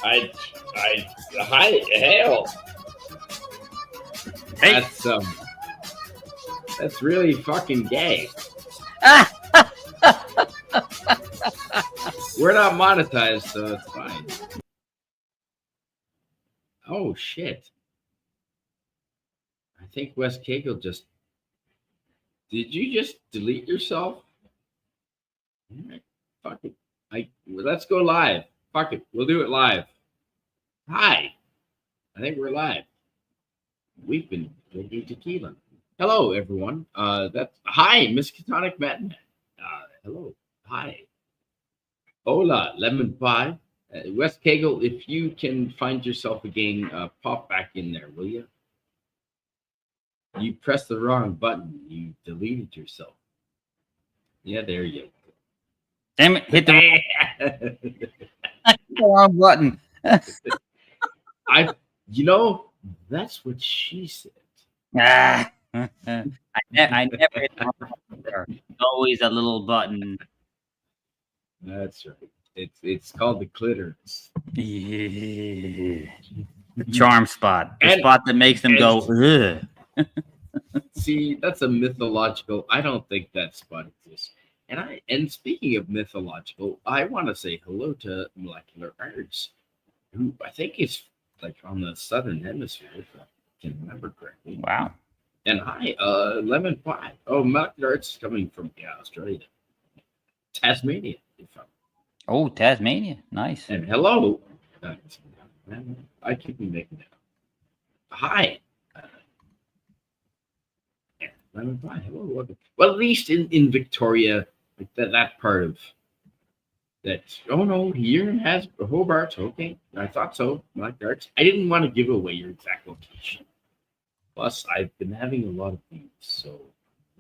Hi, hail. Hey. That's really fucking gay. We're not monetized, so it's fine. Oh shit! I think Wes Cagle just. Did you just delete yourself? All right, fuck it. Let's go live. Fuck it. We'll do it live. Hi. I think we're live. We've been drinking tequila. Hello, everyone. Hi, Miss Catonic Madman. Hello. Hi. Hola, lemon pie. Wes Cagle, if you can find yourself again, pop back in there, will you? You pressed the wrong button. You deleted yourself. Yeah, there you go. Damn it! Hit the wrong button. That's what she said. I never hit the wrong button. Always a little button. That's right. It's called the clitoris. The charm spot. The spot that makes them go, ugh. See, that's a mythological. I don't think that spot exists. And speaking of mythological, I want to say hello to Molecular Arts, who I think is like on the southern hemisphere, if I can remember correctly. Wow. And hi, Lemon Pie. Oh, Molecular Arts is coming from Australia, Tasmania. Oh, Tasmania, nice. And hello. I keep making it. Hi. Lemon Pie. Hello, welcome. Well, at least in Victoria, like that part of that. Oh no, here has Hobart. Okay, I thought so. Like Arts. I didn't want to give away your exact location. Plus, I've been having a lot of things, so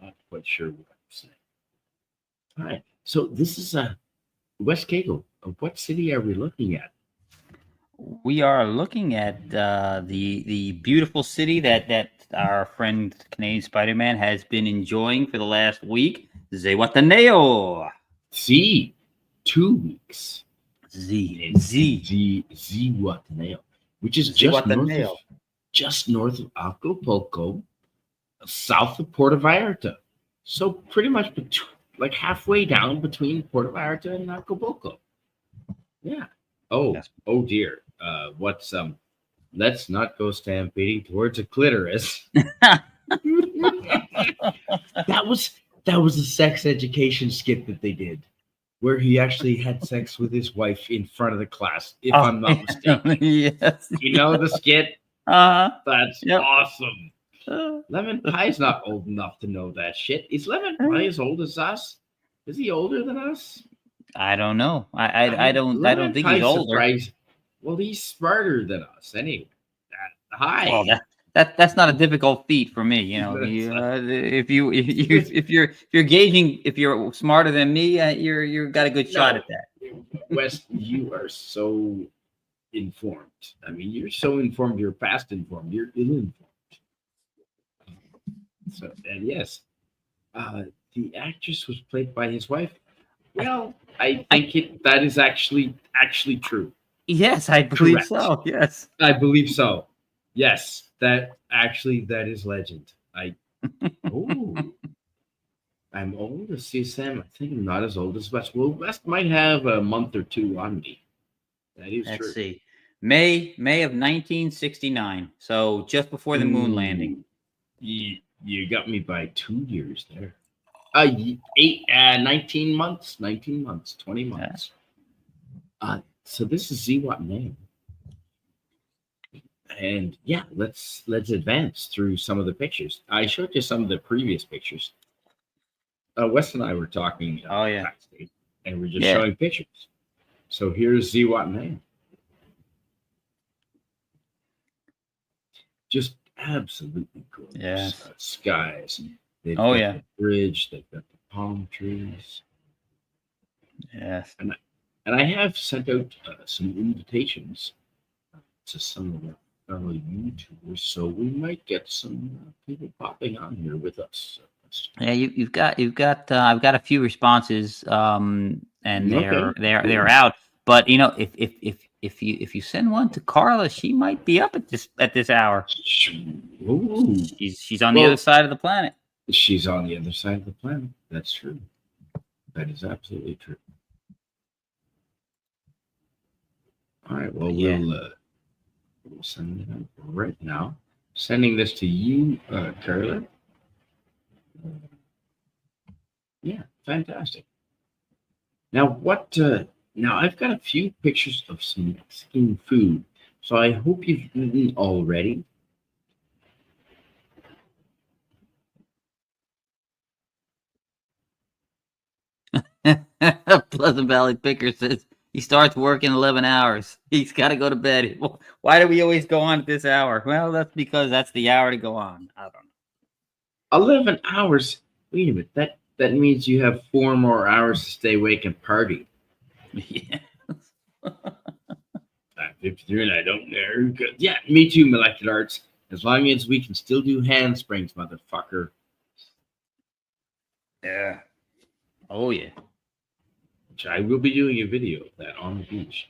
I'm not quite sure what I'm saying. All right. So this is West Cagle. What city are we looking at? We are looking at the beautiful city that our friend Canadian Spider-Man has been enjoying for the last week. Zihuatanejo. See, 2 weeks. Zihuatanejo, which is just north of Acapulco, south of Puerto Vallarta. So pretty much like halfway down between Puerto Vallarta and Acapulco. Yeah. Oh dear. Let's not go stampeding towards a clitoris. That was a sex education skit that they did, where he actually had sex with his wife in front of the class, if I'm not mistaken. Yes. You know the skit? That's awesome. Lemon Pie's not old enough to know that shit. Is Lemon Pie as old as us? Is he older than us? I don't know. I don't think he's older. Well, he's smarter than us anyway. Hi. Well, that's not a difficult feat for me. You know, if you're gauging if you're smarter than me, you've got a good shot at that. Wes, you are so informed. I mean, you're so informed. You're past informed. You're ill-informed. So, and yes, the actress was played by his wife. Well, I think that is actually true. Yes, I believe so. Yes, I believe so. Yes, that is legend. I'm old as CSM. I think I'm not as old as West. Well, West might have a month or two on me. That is true. Let's see. May of 1969. So just before the moon landing. You got me by 2 years there. 19 months, 20 months. So this is Zihuatanejo. And yeah, let's advance through some of the pictures. I showed you some of the previous pictures. Wes and I were talking backstage, and we're just showing pictures. So here's Zihuatanejo. Just absolutely gorgeous. Yes. Skies. They've got the bridge. They've got the palm trees. Yes. And I have sent out some invitations to some of our fellow YouTubers, so we might get some people popping on here with us. Yeah, you've got I've got a few responses, and they're out. But you know, if if you send one to Carla, she might be up at this hour. Ooh. She's on the other side of the planet. She's on the other side of the planet. That's true. That is absolutely true. All right. Well, Yeah. we'll send it out right now. Sending this to you, Carla. Yeah, fantastic. Now, now I've got a few pictures of some Mexican food, so I hope you've eaten already. Pleasant Valley Picker says he starts work in 11 hours. He's got to go to bed. Why do we always go on at this hour? Well, that's because that's the hour to go on. I don't know. 11 hours? Wait a minute. That means you have 4 more hours to stay awake and party. Yeah. I'm 53 and I don't know. Yeah, me too, molecular arts. As long as we can still do handsprings, motherfucker. Yeah. Oh, yeah. Which I will be doing a video of that on the beach.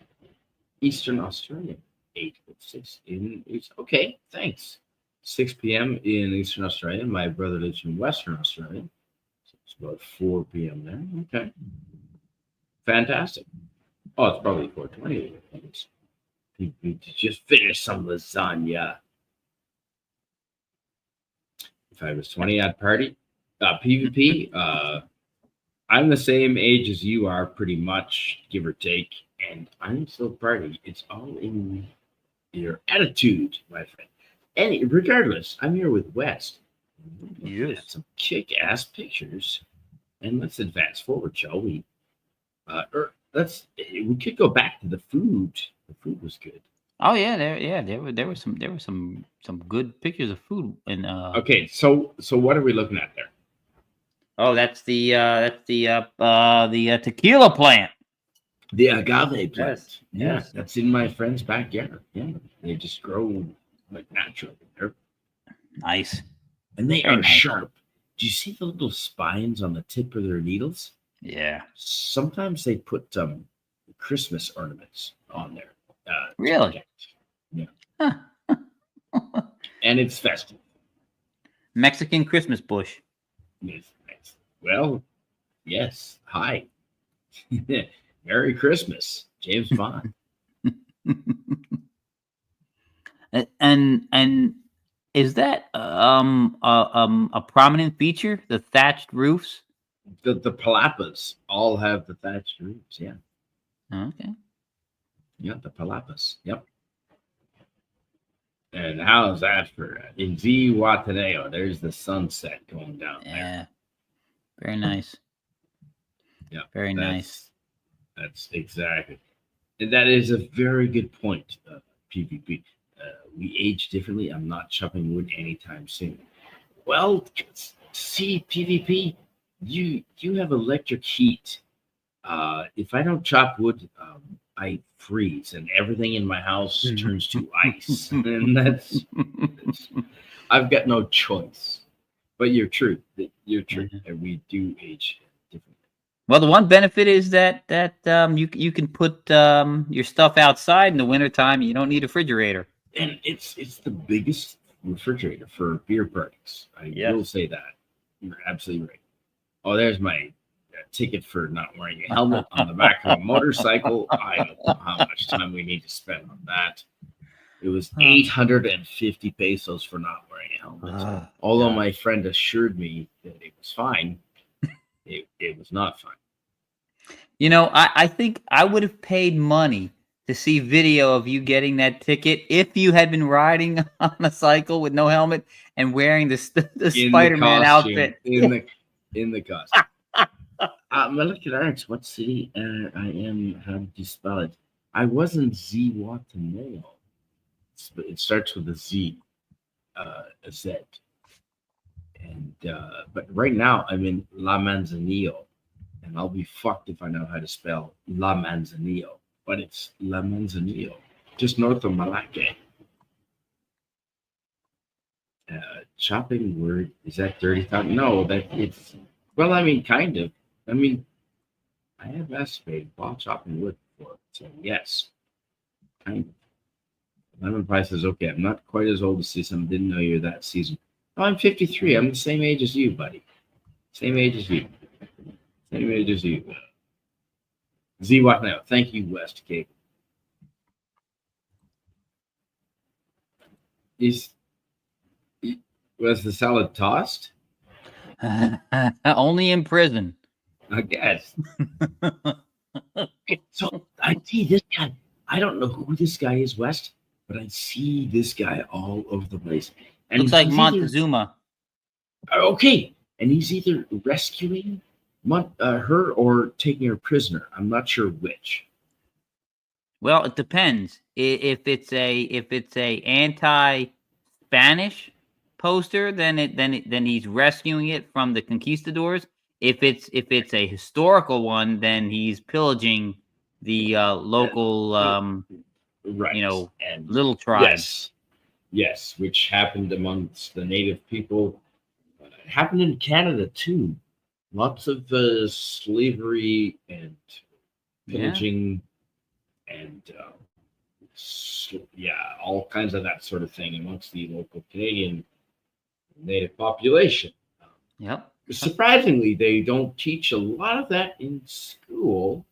Eastern Australia. 8:06 in okay, thanks. 6 p.m. in Eastern Australia. My brother lives in Western Australia. So it's about 4 p.m. there. Okay. Fantastic. Oh, it's probably 4:20. We just finished some lasagna. If I was 20, I'd party. PvP, I'm the same age as you are, pretty much, give or take, and I'm still party. It's all in your attitude, my friend. And regardless, I'm here with West. Yes. Some kick-ass pictures, and let's advance forward, shall we? We could go back to the food. The food was good. Oh yeah, there were some good pictures of food and Okay, so what are we looking at there? Oh, that's the tequila plant. The agave plant. Yes, Yeah, yes. that's in my friend's backyard. Yeah, they just grow like naturally there. Nice. And they Very are nice. sharp. Do you see the little spines on the tip of their needles? Yeah. Sometimes they put Christmas ornaments on there. Really? Yeah. Huh. And it's festive. Mexican Christmas bush. Yes. Well, yes. Hi. Merry Christmas, James Bond. And is that a prominent feature? The thatched roofs. The palapas all have the thatched roofs. Yeah. Okay. Yeah, the palapas. Yep. And how's that for in Zihuatanejo? There's the sunset going down there. Yeah. Very nice. Yeah. Very nice. That's exactly. And that is a very good point, PvP. We age differently. I'm not chopping wood anytime soon. Well, see, PvP, you have electric heat. If I don't chop wood, I freeze, and everything in my house turns to ice, and that's I've got no choice. But you're true. You're true, and we do age differently. Well, the one benefit is that you can put your stuff outside in the wintertime. You don't need a refrigerator. And it's the biggest refrigerator for beer parties. I will say that. You're absolutely right. Oh, there's my ticket for not wearing a helmet on the back of a motorcycle. I don't know how much time we need to spend on that. It was 850 pesos for not wearing a helmet. Although my friend assured me that it was fine, it was not fine. You know, I think I would have paid money to see video of you getting that ticket if you had been riding on a cycle with no helmet and wearing the Spider-Man outfit. In the costume. Molecular Arts, what city I am? How do you spell it? I was in Zihuatanejo. It starts with a Z, a Z. And but right now I'm in La Manzanillo, and I'll be fucked if I know how to spell La Manzanillo. But it's La Manzanillo, just north of Malacca. Chopping word, is that dirty talk? No, that it's, well, I mean, kind of. I mean, I have masturbated while chopping wood before, so yes. Lemon Pie says, okay, I'm not quite as old as Season. Didn't know you're that season. Oh, I'm 53. I'm the same age as you, buddy. Same age as you. Same age as you. Z what now? Thank you, West Cape. Is was the salad tossed? Only in prison. I guess. So I see this guy. I don't know who this guy is, West, but I see this guy all over the place. And Looks like he's Montezuma. Okay, and he's either rescuing her or taking her prisoner. I'm not sure which. Well, it depends. If it's a anti-Spanish poster, then he's rescuing it from the conquistadors. If it's a historical one, then he's pillaging the local Right. And little tribes. Yes, which happened amongst the native people. It happened in Canada too. Lots of slavery and pillaging and all kinds of that sort of thing amongst the local Canadian native population. Yep. Surprisingly, they don't teach a lot of that in school,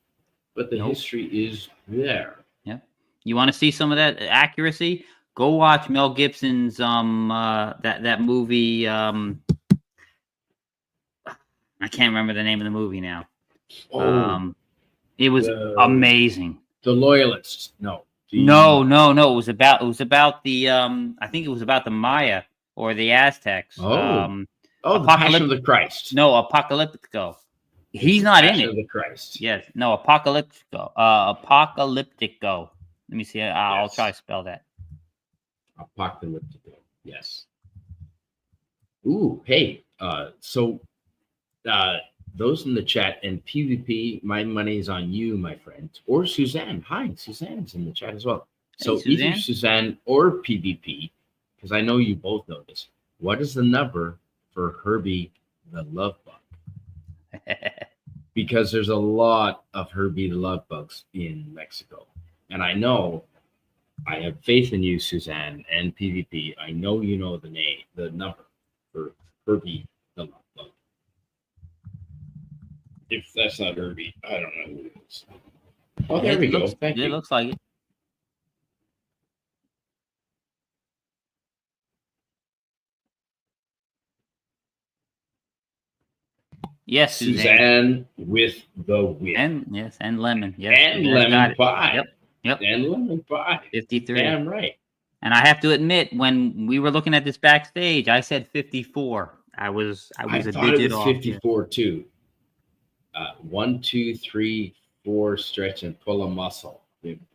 but the history is there. Yeah. You want to see some of that accuracy? Go watch Mel Gibson's that movie. I can't remember the name of the movie now. It was amazing. The Loyalists. No. No. It was about the I think it was about the Maya or the Aztecs. The Passion of the Christ. No, Apocalyptico. He's not in it. Passion of the Christ. Yes. No, Apocalyptico. Apocalyptico. Let me see. I'll try to spell that. Apocalyptico. Yes. Ooh, hey. Those in the chat and PvP, my money is on you, my friend. Or Suzanne. Hi, Suzanne's in the chat as well. So either Suzanne or PvP, because I know you both know this. What is the number for Herbie the Love Bug? Because there's a lot of Herbie the Love Bugs in Mexico. And I know, I have faith in you, Suzanne, and PvP. I know you know the number for Herbie the Love Bug. If that's not Herbie, I don't know who it is. Oh, there we go. Thank you. It looks like it. Yes, Suzanne with the win. And lemon. Yes, and lemon pie. Yep. And lemon pie. 53. Damn right. And I have to admit, when we were looking at this backstage, I said 54. I was a digit off. 54 too. 1, 2, 3, 4, stretch and pull a muscle.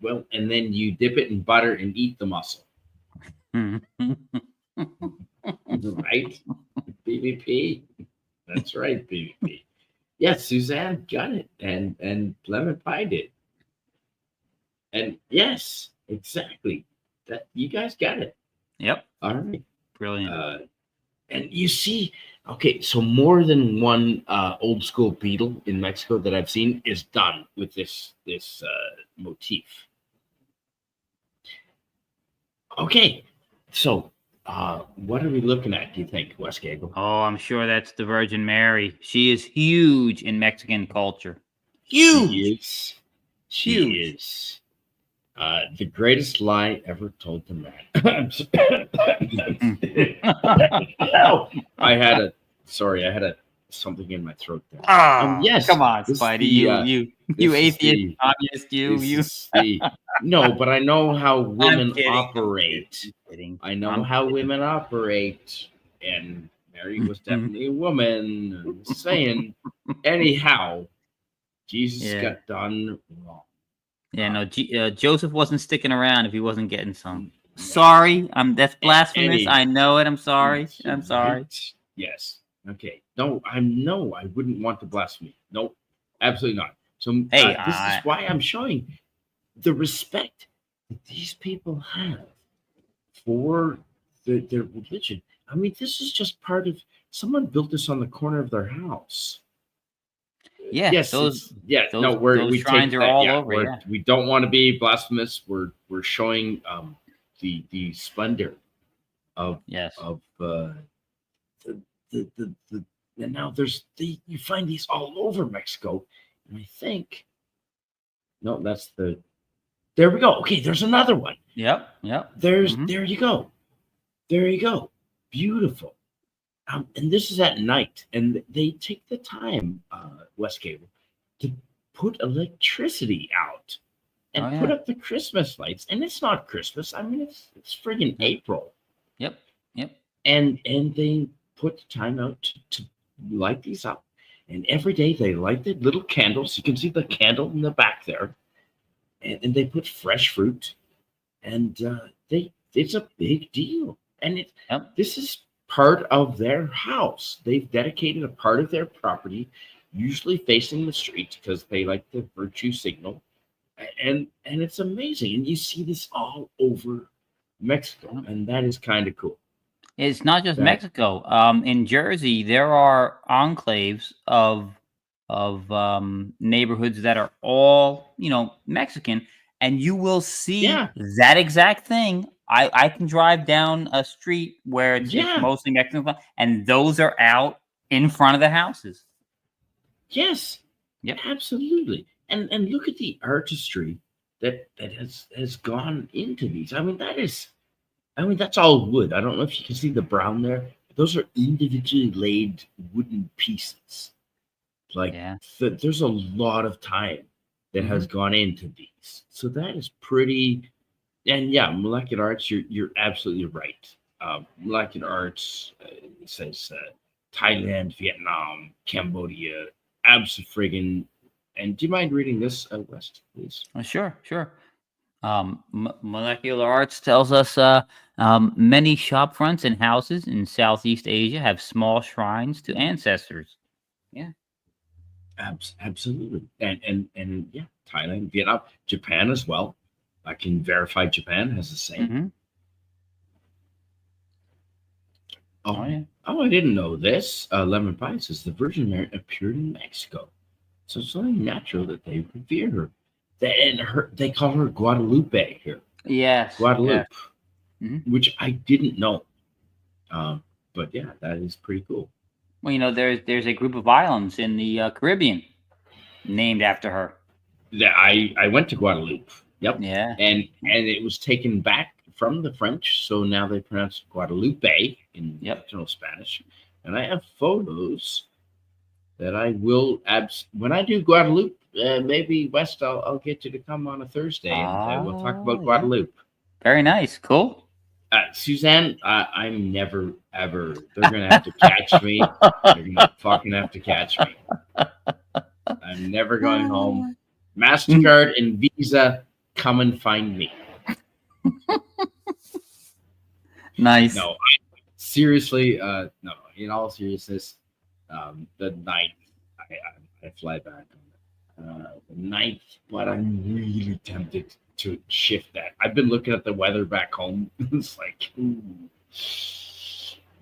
Well, and then you dip it in butter and eat the muscle. Right? PvP. That's right, PvP. Yes, Suzanne got it, and lemon pie did. And yes, exactly. That you guys got it. Yep. All right. Brilliant. And you see, okay, so more than one old school beetle in Mexico that I've seen is done with this motif. Okay, so what are we looking at, do you think, Wes Gagel? Oh, I'm sure that's the Virgin Mary. She is huge in Mexican culture. Huge. She is. The greatest lie ever told to man. I had something in my throat there. Yes. Come on, Spidey. You atheist, communist, No, but I know how women operate. I know how women operate, and Mary was definitely a woman. I'm saying, anyhow, Jesus got done wrong. Yeah, no, Joseph wasn't sticking around if he wasn't getting some. Sorry, that's blasphemous. I know it. I'm sorry. I'm sorry. Yes. Okay. No, I wouldn't want to blaspheme. Nope, absolutely not. So this is why I'm showing the respect that these people have for their religion. I mean, this is just part of someone built this on the corner of their house. Yeah, yes, those no, those we shrines take are that. all Yeah, over. Yeah. we don't want to be blasphemous. We're showing the splendor of Yes. of the the and now you find these all over Mexico, and I think no, that's the there we go. Okay, there's another one. Yep. Yep. Hmm. There you go. There you go. Beautiful. And this is at night, and they take the time, West Cable, to put electricity out Oh and put yeah. up the Christmas lights. And it's not Christmas. I mean, it's friggin' Yep. April, Yep. Yep. and they put the time out to light these up. And every day they light the little candles. You can see the candle in the back there, and they put fresh fruit, and they it's a big deal. And Yep. this is part of their house. They've dedicated a part of their property, usually facing the street, because they like the virtue signal, and it's amazing. And you see this all over Mexico, Yep. and that is kind of cool. It's not just That Mexico. In Jersey, there are enclaves of neighborhoods that are all Mexican, and you will see yeah, that exact thing. I can drive down a street where it's yeah, mostly Mexican, and those are out in front of the houses. yes, Yep. absolutely. And look at the artistry that has gone into these. I mean, that's all wood. I don't know if you can see the brown there. Those are individually laid wooden pieces. Like Yeah. there's a lot of time that has Hmm. gone into these. So that is pretty. And yeah, molecular arts. You're absolutely right. Molecular arts it says Thailand, Vietnam, Cambodia, friggin'. And do you mind reading this, West, please? Sure. Sure. Molecular arts tells us many shop fronts and houses in Southeast Asia have small shrines to ancestors. Yeah. Absolutely, and yeah, Thailand, Vietnam, Japan as well. I can verify Japan has the same. Hmm. Oh, Oh yeah. oh, I didn't know this. Lemon Pie says the Virgin Mary appeared in Mexico, so it's only natural that they revere her. They call her Guadalupe here, Yes. Yes. Guadalupe, Hmm. which I didn't know. Um, but yeah, that is pretty cool. Well, there's a group of islands in the Caribbean named after her. Yeah, I went to Guadeloupe. Yep, Yeah. and it was taken back from the French, so now they pronounce it Guadalupe in Yep. original Spanish. And I have photos that I will when I do Guadeloupe. Maybe West, I'll get you to come on a Thursday, and we'll talk Oh about yeah. Guadeloupe. Very nice. Cool. Suzanne, I'm never ever. They're gonna have to catch me. They're gonna fucking have to catch me. I'm never going home. MasterCard and Visa, come and find me. Nice. No, seriously, no. In all seriousness, the ninth, I fly back on the ninth, but I'm really tempted to shift that. I've been looking at the weather back home. It's like, ooh,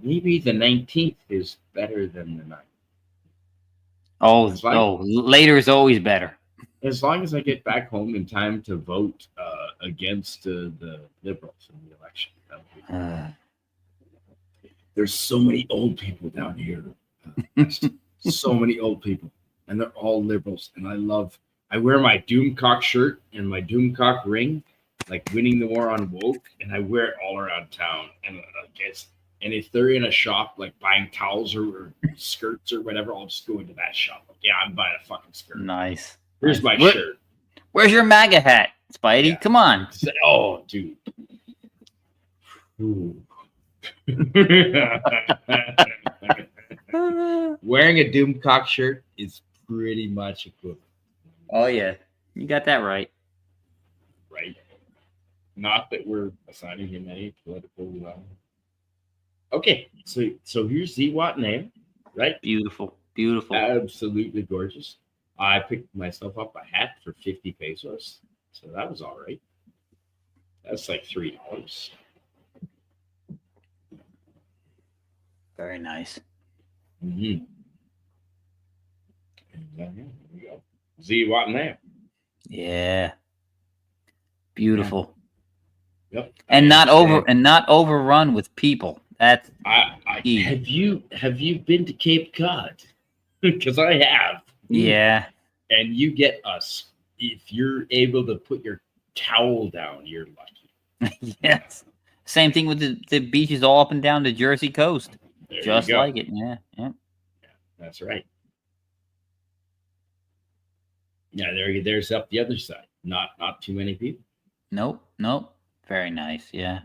maybe the 19th is better than the 9th. Oh, As long, oh, later is always better. as long as I get back home in time to vote against the Liberals in the election. There's so many old people down here. So many old people, and they're all liberals. And I wear my Doomcock shirt and my Doomcock ring, like winning the war on woke, and I wear it all around town. And and if they're in a shop like buying towels or skirts or whatever, I'll just go into that shop. Like, yeah, I'm buying a fucking skirt. Nice. Here's Nice. my shirt. Where's your MAGA hat, Spidey? Yeah. Come on. Oh, dude. Ooh. Wearing a Doomcock shirt is pretty much equivalent. Oh yeah, you got that right. Right? Not that we're assigning him any political. Okay, so here's Zwat name, right? Beautiful, beautiful. Absolutely gorgeous. I picked myself up a hat for 50 pesos, so that was all right. That's like $3. Very nice. Mm-hmm. There we go. Z Watton there. Yeah. Beautiful. Yep. And not overrun with people. That's key. Have you been to Cape Cod? Because I have. Yeah. And you get us. If you're able to put your towel down, you're lucky. Yes. Same thing with the beaches all up and down the Jersey coast. There Just you go. like it. Yeah. Yeah. That's right. Yeah, there's up the other side. Not too many people. Nope. Nope. Very nice. Yeah.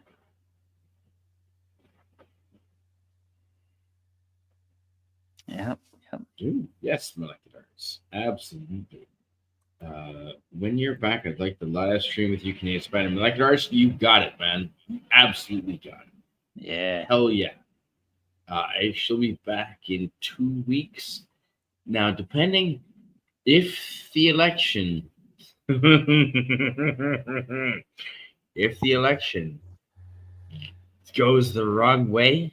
Yep. Yep. Ooh, yes, molecular arts. Absolutely. When you're back, I'd like to live stream with you, Canadian Spider. Molecular arts, you got it, man. You absolutely got it. Yeah. Hell yeah. I shall be back in 2 weeks. Now, depending if the election if the election goes the wrong way,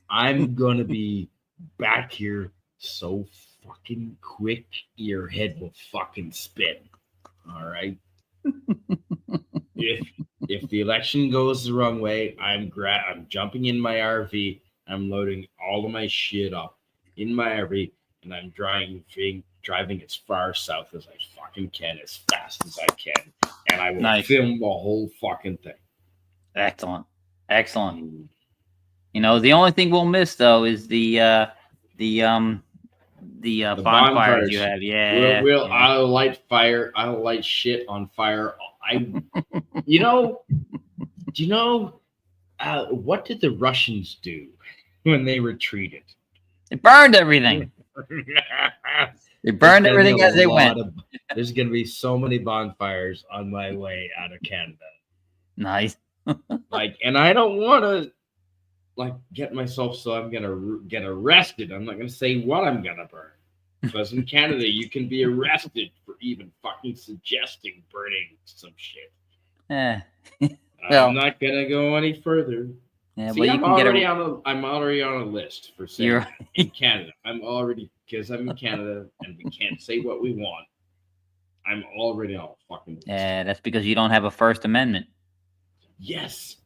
I'm gonna be back here so fucking quick your head will fucking spin. All right. if the election goes the wrong way, I'm jumping in my RV, I'm loading all of my shit up in my RV, and I'm driving as far south as I fucking can, as fast as I can, and I will film the whole fucking thing. Excellent. Excellent. You know, the only thing we'll miss though is the bonfires you have. Yeah. I'll light shit on fire. Do you know what did the Russians do when they retreated? They burned everything. They burned everything as they went. There's going to be so many bonfires on my way out of Canada. Nice. And I don't want to get myself so I'm going to get arrested. I'm not going to say what I'm going to burn. Because in Canada, you can be arrested for even fucking suggesting burning some shit. I'm not going to go any further. Yeah, see, I'm already on a list for saying in Canada. Because I'm in Canada and we can't say what we want. I'm already on a fucking list. Yeah, that's because you don't have a First Amendment. Yes.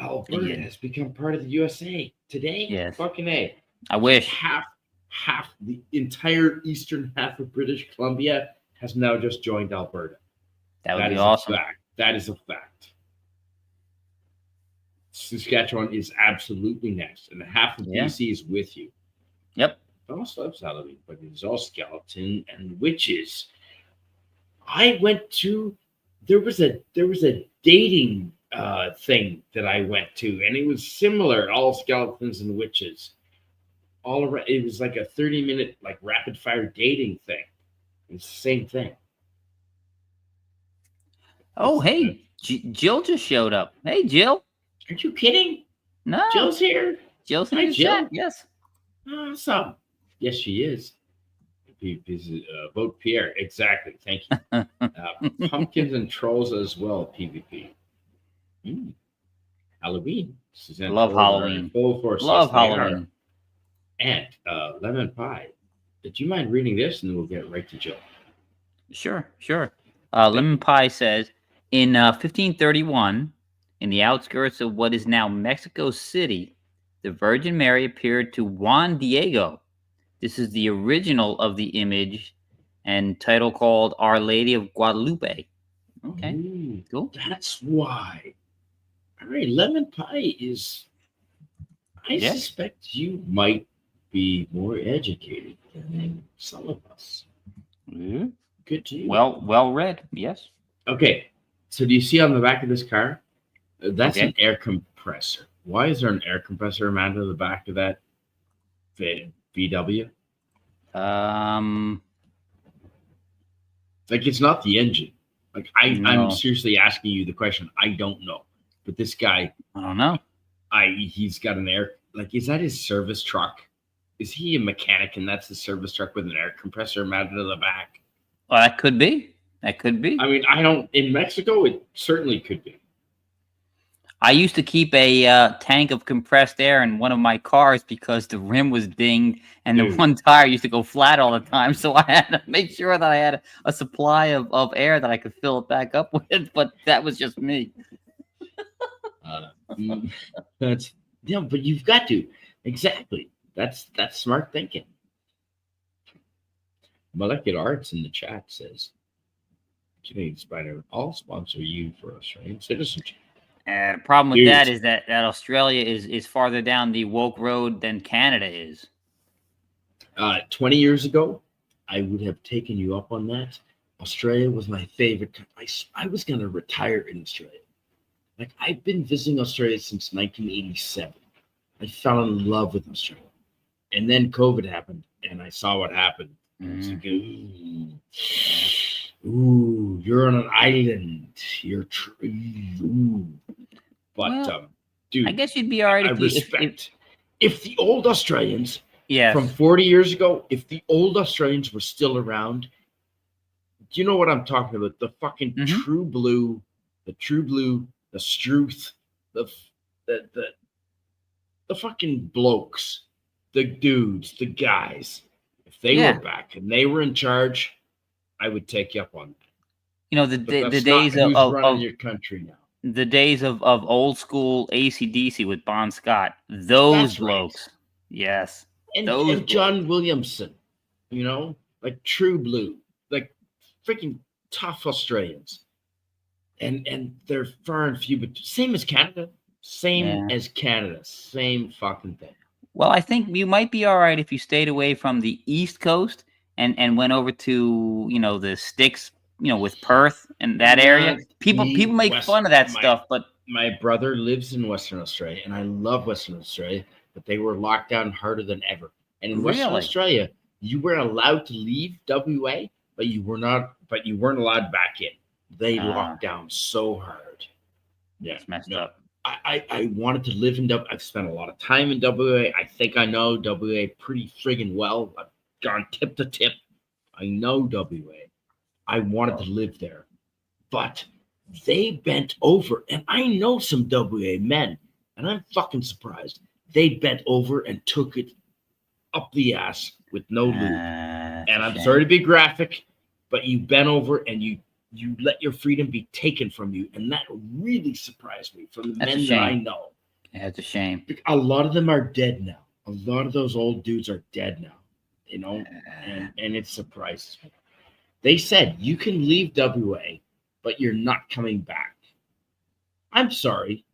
Alberta has become part of the USA today. Yes. Fucking A. I wish. Half the entire eastern half of British Columbia has now just joined Alberta. That would be awesome. That is a fact. Saskatchewan is absolutely next, and half of BC is with you. Yep. It also loves Halloween, but it is all skeleton and witches. I went to there was a dating thing that I went to, and it was similar, all skeletons and witches. All around, it was like a 30-minute rapid fire dating thing. It's the same thing. Oh, hey, Jill just showed up. Hey, Jill. Are you kidding? No. Jill's here. Jill's here. Jill. Yes. Awesome. Yes, she is. Vote Pierre. Exactly. Thank you. Pumpkins and trolls as well. PvP. Halloween. Love Halloween. Full force. Love Halloween. And lemon pie. Do you mind reading this, and then we'll get right to Jill? Sure. Lemon pie says, in 1531, in the outskirts of what is now Mexico City, the Virgin Mary appeared to Juan Diego. This is the original of the image and title called Our Lady of Guadalupe. Okay. Ooh, cool. That's why. All right, lemon pie is. I suspect you might be more educated than some of us. Mm-hmm. Good to you. Well read. Yes. Okay. So do you see on the back of this car? That's an air compressor. Why is there an air compressor mounted to the back of that VW? It's not the engine. I'm seriously asking you the question. I don't know. But this guy, I don't know. He's got an air. Is that his service truck? Is he a mechanic and that's the service truck with an air compressor mounted to the back? Well, that could be. I mean, in Mexico, it certainly could be. I used to keep a tank of compressed air in one of my cars because the rim was dinged and the Dude. one tire used to go flat all the time. So I had to make sure that I had a supply of air that I could fill it back up with. But that was just me. That's but you've got to exactly. That's smart thinking. Molecular Arts in the chat says, Canadian Spider, I'll sponsor you for Australian citizenship. The problem with Dude. that is that Australia is farther down the woke road than Canada is. 20 years ago, I would have taken you up on that. Australia was my favorite country. I was going to retire in Australia. Like, I've been visiting Australia since 1987. I fell in love with Australia. And then COVID happened, and I saw what happened. I was like, ooh, you're on an island. You're ooh. But, Well, dude, I guess you'd be all right. I respect. If the old Australians from 40 years ago, if the old Australians were still around, do you know what I'm talking about? The fucking true blue, the Struth, the fucking blokes, the dudes, the guys. If they were back and they were in charge, I would take you up on that. You know, the days of running your country now. The days of old school AC/DC with Bon Scott. Those blokes. Right. Yes. And John Williamson, you know, like true blue, like freaking tough Australians. And they're far and few, but same as Canada. Same fucking thing. Well, I think you might be all right if you stayed away from the East Coast and went over to, you know, the sticks, you know, with Perth and that area. People make fun of that stuff, but my brother lives in Western Australia, and I love Western Australia, but they were locked down harder than ever. And in Western Australia, you were allowed to leave WA, but you weren't allowed back in. They locked down so hard. Yeah, it's messed up. I wanted to live in WA. I've spent a lot of time in WA. I think I know WA pretty friggin' well. I've gone tip to tip. I know WA. I wanted to live there. But they bent over, and I know some WA men, and I'm fucking surprised. They bent over and took it up the ass with no lube. And I'm sorry to be graphic, but you bent over and you let your freedom be taken from you. And that really surprised me from the men that I know. That's a shame. A lot of them are dead now. A lot of those old dudes are dead now, you know, and it surprises me. They said you can leave WA, but you're not coming back. I'm sorry.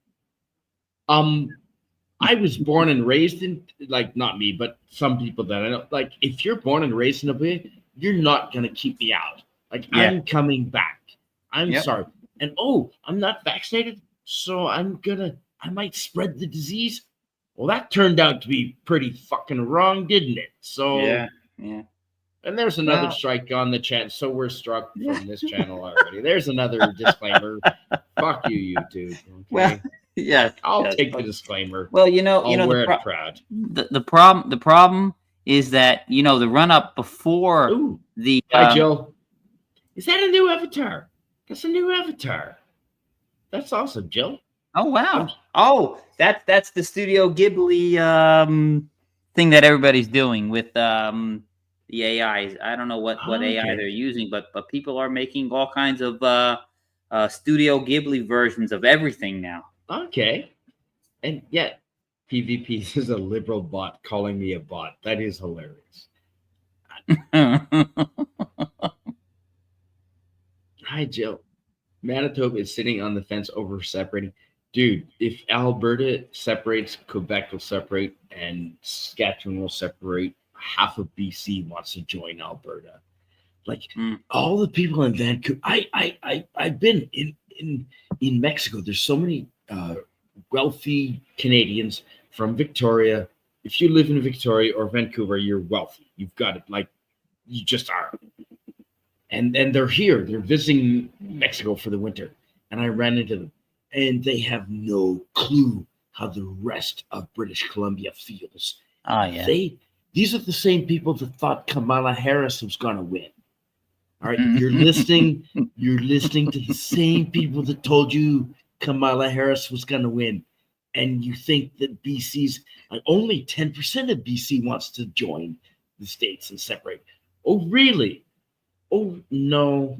I was born and raised in, like, not me, but some people that I know, like, if you're born and raised in WA, you're not going to keep me out. Like, I'm coming back. I'm sorry. And, I'm not vaccinated, so I might spread the disease. Well, that turned out to be pretty fucking wrong, didn't it? So, yeah. And there's another strike on the chat, so we're struck from this channel already. There's another disclaimer. Fuck you, YouTube. Okay? Well, yes, I'll take the disclaimer. Well, I'll wear it proud. The problem is that the run up before the. Hi, Joe. Is that a new avatar? That's a new avatar. That's awesome, Joe. Oh wow! That's the Studio Ghibli thing that everybody's doing with the AIs. I don't know what AI they're using, but people are making all kinds of Studio Ghibli versions of everything now. Okay, and yet PvP is a liberal bot calling me a bot. That is hilarious. Hi, Jill. Manitoba is sitting on the fence over separating. Dude, if Alberta separates, Quebec will separate, and Saskatchewan will separate. Half of BC wants to join Alberta. Like all the people in Vancouver. I've been in Mexico. There's so many wealthy Canadians from Victoria. If you live in Victoria or Vancouver, you're wealthy. You've got it. Like you just are. And they're here. They're visiting Mexico for the winter. And I ran into them. And they have no clue how the rest of British Columbia feels. Oh, yeah. These are the same people that thought Kamala Harris was going to win. All right. You're listening to the same people that told you Kamala Harris was going to win, and you think that BC's only 10% of BC wants to join the states and separate. Oh, really? Oh, no.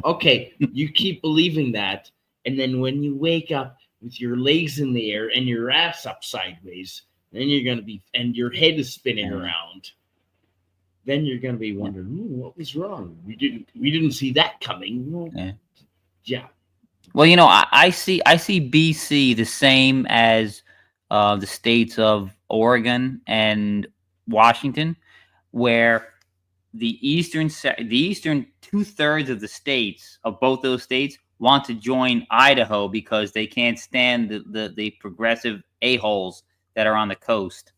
Okay, you keep believing that, and then when you wake up with your legs in the air and your ass up sideways, then you're going to be, and your head is spinning around. Then you're going to be wondering, what was wrong? We didn't see that coming. Well, yeah. Well, you know, I see BC the same as the states of Oregon and Washington, where the eastern 2/3 of the states of both those states want to join Idaho because they can't stand the progressive a-holes that are on the coast.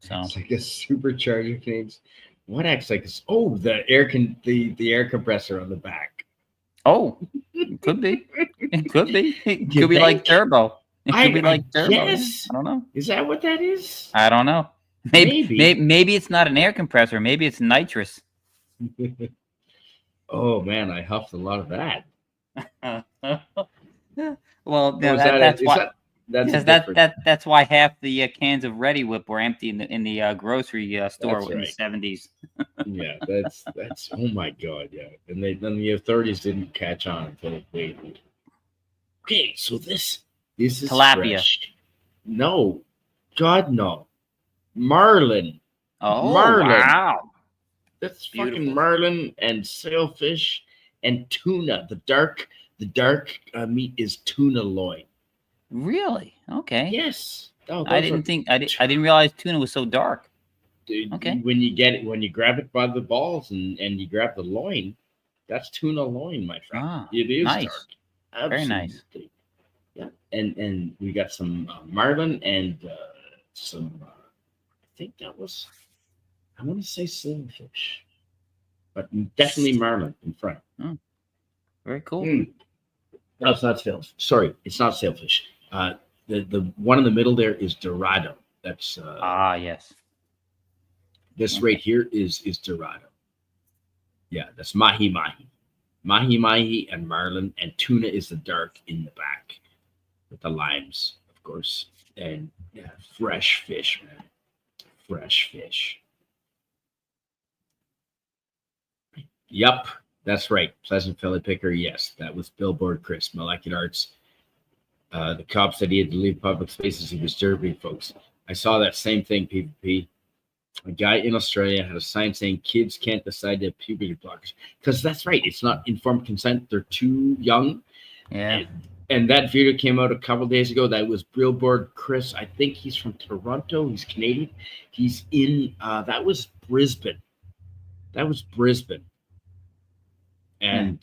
So it's like a supercharger things. What acts like this? Oh, the air compressor on the back. Oh, it could be. It could be. It could be like turbo. It could be like turbo. Yes. I don't know. Is that what that is? I don't know. Maybe it's not an air compressor. Maybe it's nitrous. Oh man, I huffed a lot of that. Well, that's why. That's why half the cans of Ready Whip were empty in the grocery store in the 70s. Yeah, that's oh my god, yeah. And then the authorities didn't catch on until wait. Okay, so this is tilapia. Fresh. No, God no, marlin. Oh, marlin. Wow, that's beautiful. Fucking marlin and sailfish and tuna. The dark meat is tuna loin. Really? Okay. Yes. Oh, I didn't realize tuna was so dark. Dude, okay. When you grab it by the balls and you grab the loin, that's tuna loin, my friend. It is nice. Dark. Absolutely. Very nice. Yeah. And we got some marlin and some I think that was, I want to say sailfish, but definitely marlin in front. Oh, very cool. No, it's not sailfish. Sorry, it's not sailfish. The one in the middle there is dorado. That's yes. This right here is dorado. Yeah, that's mahi and marlin, and tuna is the dark in the back with the limes, of course, and yeah, fresh fish, man, fresh fish. Yep, that's right. Pleasant Fillet Picker. Yes, that was Billboard Chris, Molecular Arts. The cop said he had to leave public spaces. He was disturbing folks. I saw that same thing, PvP. A guy in Australia had a sign saying kids can't decide to have puberty blockers. Because that's right. It's not informed consent. They're too young. Yeah. And that video came out a couple days ago. That was Billboard Chris. I think he's from Toronto. He's Canadian. He's in, that was Brisbane. And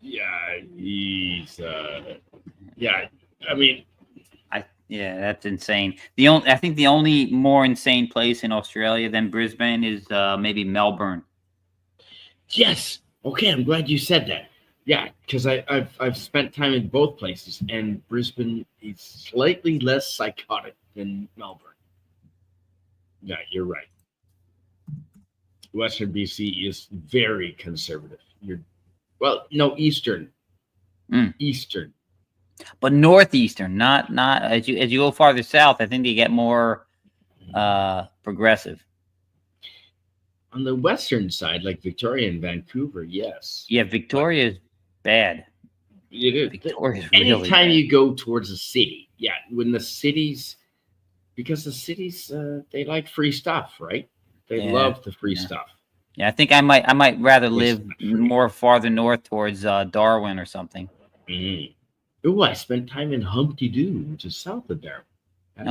yeah, he's I mean, that's insane. I think the only more insane place in Australia than Brisbane is maybe Melbourne. Yes. Okay, I'm glad you said that. Yeah, because I've spent time in both places, and Brisbane is slightly less psychotic than Melbourne. Yeah, you're right. Western BC is very conservative. Eastern. Eastern. But northeastern, not as you go farther south, I think they get more progressive. On the western side, like Victoria and Vancouver, yes. Yeah, Victoria is bad. It is. Victoria is really anytime bad. You go towards a city, yeah, when the cities, because the cities they like free stuff, right? They love the free stuff. Yeah, I think I might rather live more farther north towards Darwin or something. Oh, I spent time in Humpty Doo, which is south of Darwin.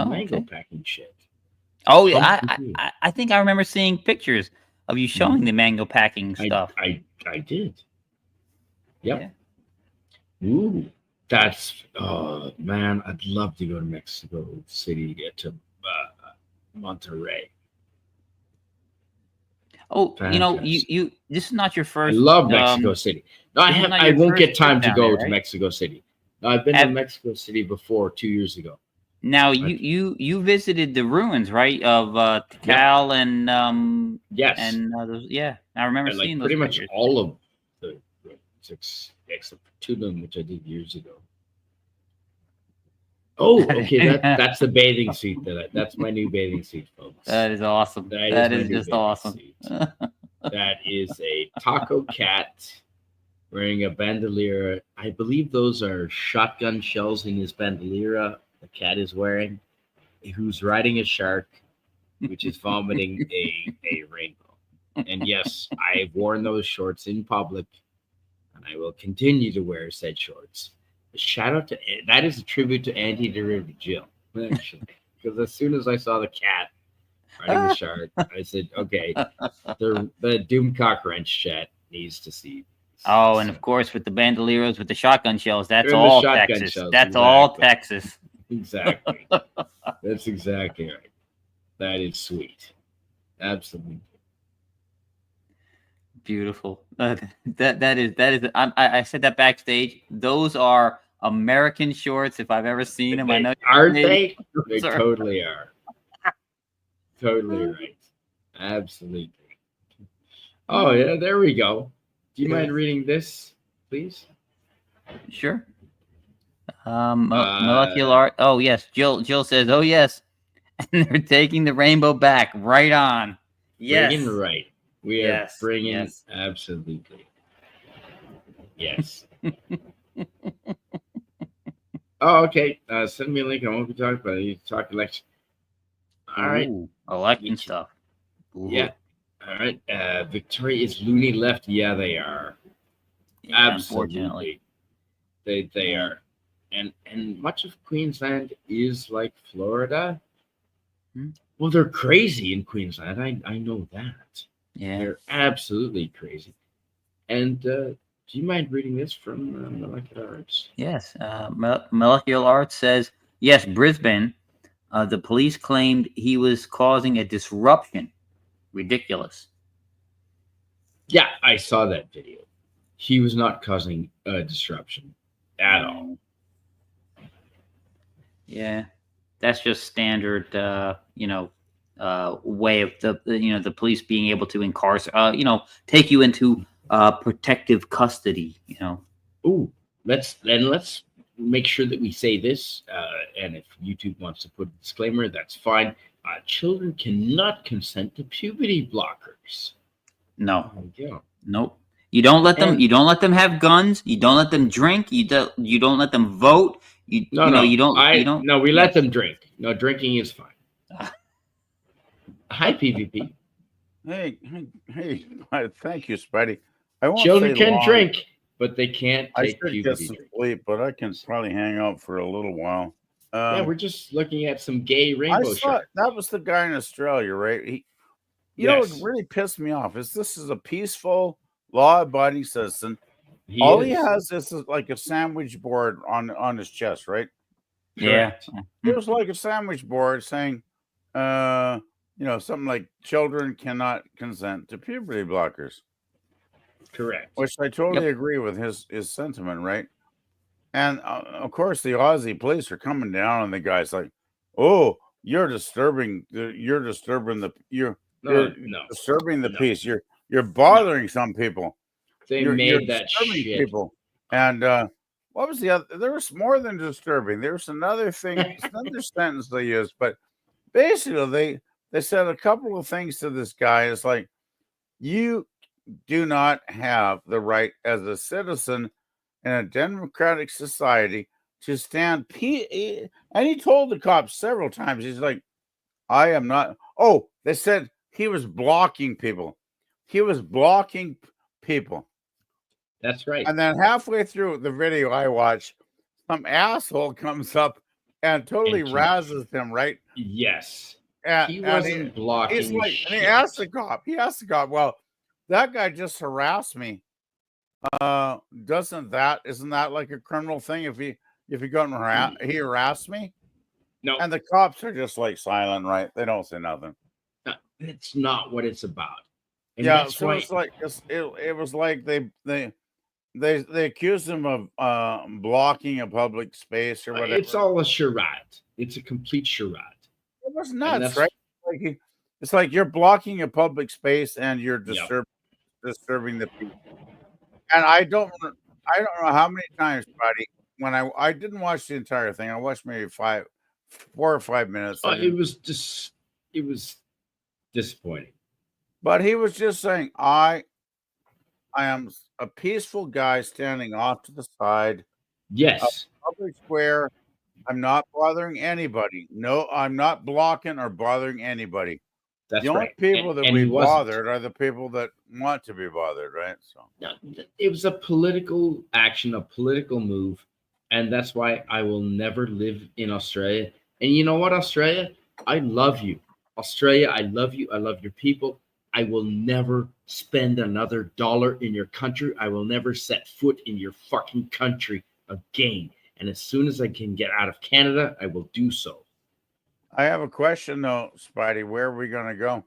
Mango packing shit. Oh, yeah, I think I remember seeing pictures of you showing the mango packing stuff. I did. Yep. Yeah. Ooh, that's man, I'd love to go to Mexico City to Monterrey. Oh, fantastic. You this is not your first. I love Mexico City. No, I won't get time to go to Mexico City. No, I've been to Mexico City before 2 years ago. Now you visited the ruins, right, of Tikal and yes, and I remember seeing those pretty pictures. much all of the ruins. except for two of them, which I did years ago. Oh, okay. That's the bathing suit that's my new bathing suit, folks. That is awesome. That Is new just bathing awesome. suit. That is a taco cat wearing a bandolier. I believe those are shotgun shells in his bandolier the cat is wearing, who's riding a shark, which is vomiting a rainbow. And yes, I've worn those shorts in public, and I will continue to wear said shorts. Shout out to that is a tribute to Anti-Derivative Jill, actually, because as soon as I saw the cat riding the shark, I said, "Okay, the Doom Cockwrench chat needs to see." Oh, and of course with the bandolieros with the shotgun shells, that's And the all shotgun Texas. shells, That's all exactly. Texas. Exactly. That's exactly right. That is sweet. Absolutely. Beautiful. That is. I said that backstage. Those are American shorts. If I've ever seen them, I know. Aren't they? They Sir. totally are. Totally right. Absolutely. Oh yeah, there we go. Do you mind reading this, please? Sure. Molecular art. Oh yes, Jill says, "Oh yes," and they're taking the rainbow back. Right on. Yes. Bringing right. We Yes, are bringing yes. absolutely. Yes. Oh, okay. Send me a link. I won't be talking about it. You talk election. All right. Ooh, election Meet you. stuff. Ooh. Yeah. All right. Victoria is loony left. Yeah, they are. Yeah, unfortunately. Absolutely. They are. And much of Queensland is like Florida. Hmm. Well, they're crazy in Queensland. I know that. Yeah. They're absolutely crazy. And do you mind reading this from Molecular Arts? Yes. Molecular Arts says, yes, Brisbane. The police claimed he was causing a disruption. Ridiculous. Yeah, I saw that video. He was not causing a disruption at all. Yeah, that's just standard. Way of the police being able to incarcerate. Take you into protective custody. Ooh, let's make sure that we say this. And if YouTube wants to put a disclaimer, that's fine. Children cannot consent to puberty blockers. No. There we go. Nope. You don't let them. You don't let them have guns. You don't let them drink. You don't let them vote. You don't. No, we let them drink. No, drinking is fine. Hi, PvP. Hey, thank you, Spidey. I won't Children say can long. drink, but they can't I take should get puberty some drink. sleep, but I can probably hang out for a little while. Yeah, we're just looking at some gay I rainbow saw shark. that was the guy in Australia, right? You know what really pissed me off is this is a peaceful, law-abiding citizen. He has is like a sandwich board on his chest, right? Yeah. It was like a sandwich board saying, something like children cannot consent to puberty blockers. Correct. Which I totally agree with his sentiment, right? And of course, the Aussie police are coming down, and the guy's like, "Oh, you're disturbing the peace. You're bothering some people. You're that disturbing shit. people." And what was the other? There was more than disturbing. There was another thing, another sentence they used, but basically they said a couple of things to this guy. It's like, you do not have the right as a citizen in a democratic society to stand and he told the cops several times, he's like, I am not. Oh, they said he was blocking people. He was blocking people. That's right. And then halfway through the video I watched, some asshole comes up and totally razzes him, right? Yes. And he wasn't blocking. He's like, and he asked the cop, well, that guy just harassed me. Isn't that like a criminal thing if he got he harassed me? No. And the cops are just like silent, right? They don't say nothing. No, it's not what it's about. And yeah, so it's like it was like they accused him of blocking a public space or whatever. It's all a charade. It's a complete charade. It was nuts, right? It's like you're blocking a public space and you're disturbing the people. And I don't know how many times, buddy, when I didn't watch the entire thing. I watched maybe 4 or 5 minutes. It was disappointing. But he was just saying, I am a peaceful guy standing off to the side, Yes, public square. I'm not bothering anybody. No, I'm not blocking or bothering anybody. that's The only right. people that And we he wasn't. bothered are the people that want to be bothered, right? So No, it was a political action, a political move, and that's why I will never live in Australia. And you know what, Australia? I love you. Australia, I love you. I love your people. I will never spend another dollar in your country. I will never set foot in your fucking country again. And as soon as I can get out of Canada, I will do so. I have a question though, Spidey. Where are we gonna go?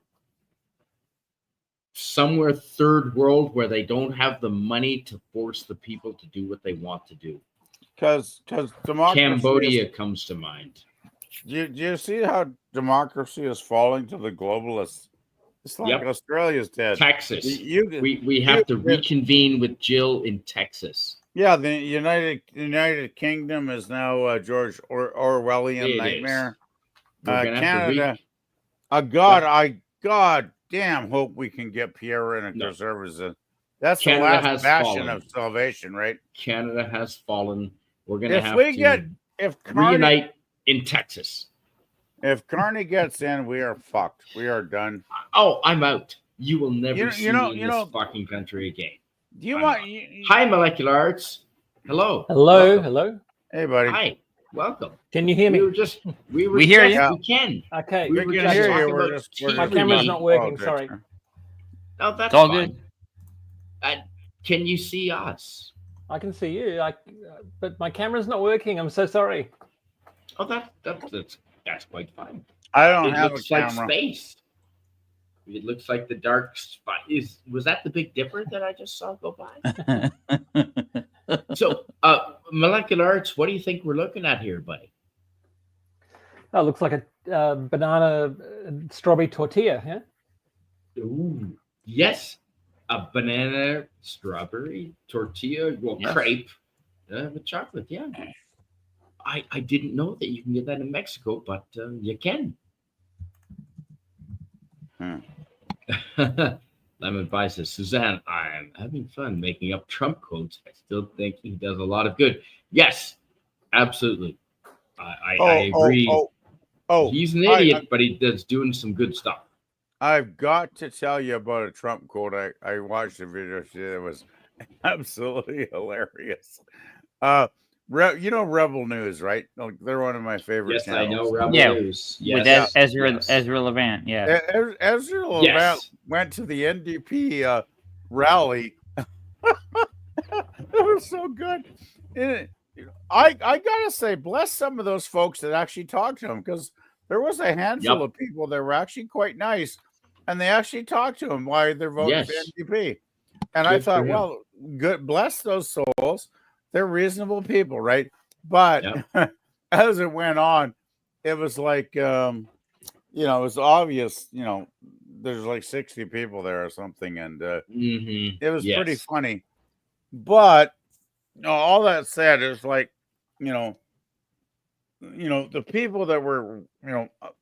Somewhere third world where they don't have the money to force the people to do what they want to do. Because democracy. Cambodia comes to mind. Do you see how democracy is falling to the globalists? It's like Yep. Australia's dead. Texas. You, We have to reconvene with Jill in Texas. yeah, the United Kingdom is now George Orwellian It nightmare. We're gonna have to Canada, I God damn hope we can get Pierre in a No. conservative. That's Canada the last has bastion fallen. of salvation, right? Canada has fallen. We're gonna If have we to get if Carney, reunite in Texas. if Carney gets in, we are fucked. We are done. Oh, I'm out. You will never You see know- me you in know- this fucking country again. Do you I'm want? not. You- Hi, Molecular Arts. Hello. Hello, Welcome. hello. Hey, buddy. Hi. Welcome. Can you hear We me? were just we hear you. yes, we can. Okay. We We were can just hear talking you. We're about just, we're TV. My just camera's talking not working, politics sorry. here. No, that's It's all fine. good. Can you see us? I can see you. But my camera's not working. I'm so sorry. Oh, that's quite fine. I don't It have a looks like camera. space. It looks like the dark spot. Was that the Big Dipper that I just saw go by? So, Molecular Arts, what do you think we're looking at here, buddy? Oh, it looks like a banana strawberry tortilla. Yeah. Ooh, yes, a banana strawberry tortilla, well, Yes. crepe with chocolate. Yeah, I didn't know that you can get that in Mexico, but you can. Lemon Pie says, Suzanne, I am having fun making up Trump quotes. I still think he does a lot of good. Yes, absolutely. I agree. He's an idiot, but he does doing some good stuff. I've got to tell you about a Trump quote. I watched a video today that was absolutely hilarious. You know Rebel News, right? They're one of my favorite Yes, channels. I know Rebel Yeah, News. With Yes, Ezra Levant, yeah. Ezra Levant Yes. went to the NDP rally. It was so good. I gotta say, bless some of those folks that actually talked to him, because there was a handful of people that were actually quite nice, and they actually talked to him why they're voting Yes. for NDP. And I Good for thought, him. well, good, bless those souls. They're reasonable people, right? But as it went on, it was like, it was obvious, there's like 60 people there or something, and it was pretty Yes. funny. But all that said, it's like, the people that were,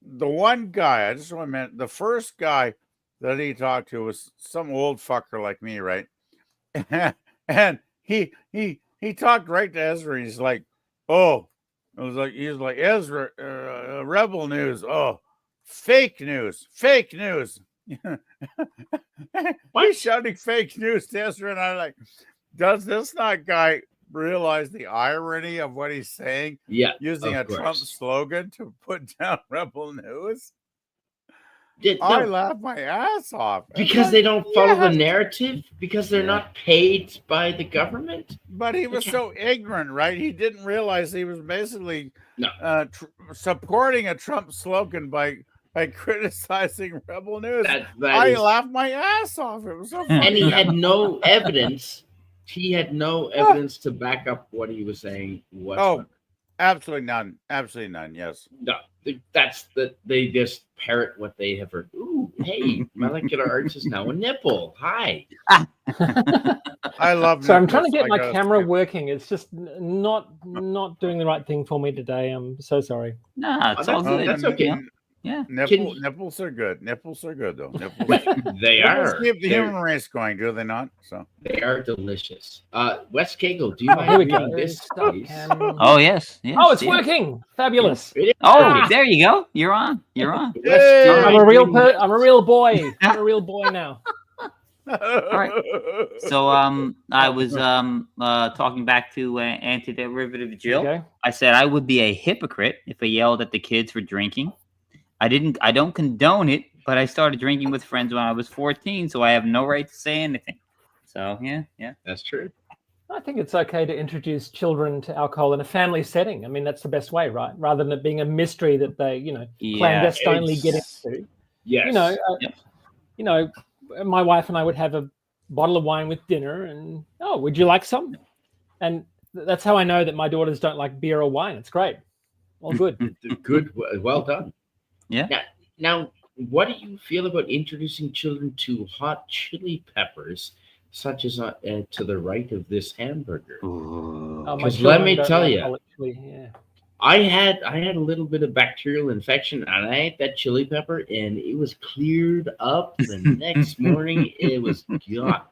the one guy, I just want to mention, the first guy that he talked to was some old fucker like me, right? And he talked right to Ezra. He's like, oh, he's like Ezra, Rebel News. Oh, fake news. He's shouting fake news to Ezra, and I'm like, does this guy realize the irony of what he's saying? Yeah, Using a of course. Trump slogan to put down Rebel News. No, I laugh my ass off. because they don't follow the Yes. narrative, because they're not paid by the government. But he was so ignorant, right? He didn't realize he was basically No. supporting a Trump slogan by criticizing Rebel News. That I is- laughed my ass off. It was so funny. and he had no evidence. He had no evidence to back up what he was saying whatsoever. Absolutely none. Absolutely none. Yes. No, they just parrot what they have heard. Ooh, Hey, molecular arts is now a nipple. Hi. I love. So I'm trying to nipples, get I my gotta camera say. working. It's just not doing the right thing for me today. I'm so sorry. Nah, it's all that's- good. that's okay. You know? Yeah. Nipples are good. Nipples are good though. Nipples. They Nipples are. keep the They're- human race going, do they not? So They are delicious. Wes Cagle, do you Oh, mind here we reading go. this, Stop please? cam. Oh yes. Yes. Oh, it's yes. working. Fabulous. It is Oh, working. there you go. You're on. You're on. Wes, do you Yay! I'm mind a real reading this? I'm a real boy. I'm a real boy now. right. So I was talking back to anti-derivative Jill. Okay. I said I would be a hypocrite if I yelled at the kids for drinking. I don't condone it, but I started drinking with friends when I was 14, so I have no right to say anything. So yeah. That's true. I think it's okay to introduce children to alcohol in a family setting. I mean, that's the best way, right? Rather than it being a mystery that they, Yeah. clandestinely get It's- into. Yes. Yep. My wife and I would have a bottle of wine with dinner, and would you like some? And that's how I know that my daughters don't like beer or wine. It's great, all good. Good. Well done. Yeah. Now, what do you feel about introducing children to hot chili peppers, such as to the right of this hamburger? Ooh. My 'Cause let children me don't tell like ya. olive chili, yeah. I had a little bit of bacterial infection, and I ate that chili pepper, and it was cleared up the next morning. It was gone.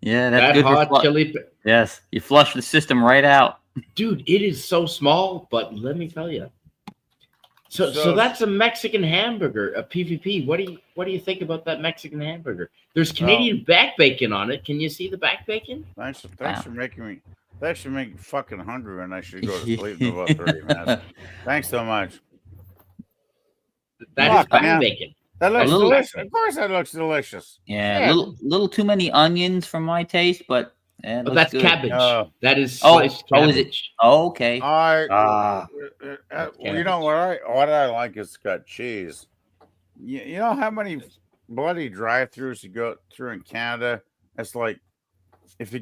Yeah, that's That good. hot chili pepper. Yes, you flush the system right out. Dude, it is so small, but let me tell you. So that's a Mexican hamburger, a PvP. What do you think about that Mexican hamburger? There's Canadian back bacon on it. Can you see the back bacon? thanks Wow. for making me. That should make me fucking hungry, and I should go to sleep in about 30 minutes. Thanks so much. That is Fuck, back man. bacon. That looks little- delicious. Of course, that looks delicious. Yeah, little too many onions for my taste, but Oh, looks that's good. cabbage. Oh. That is Oh, sliced oh, is cabbage. it? Oh, okay. Well, you cabbage. know what I like is it's got cheese. You know how many bloody drive-throughs you go through in Canada? It's like if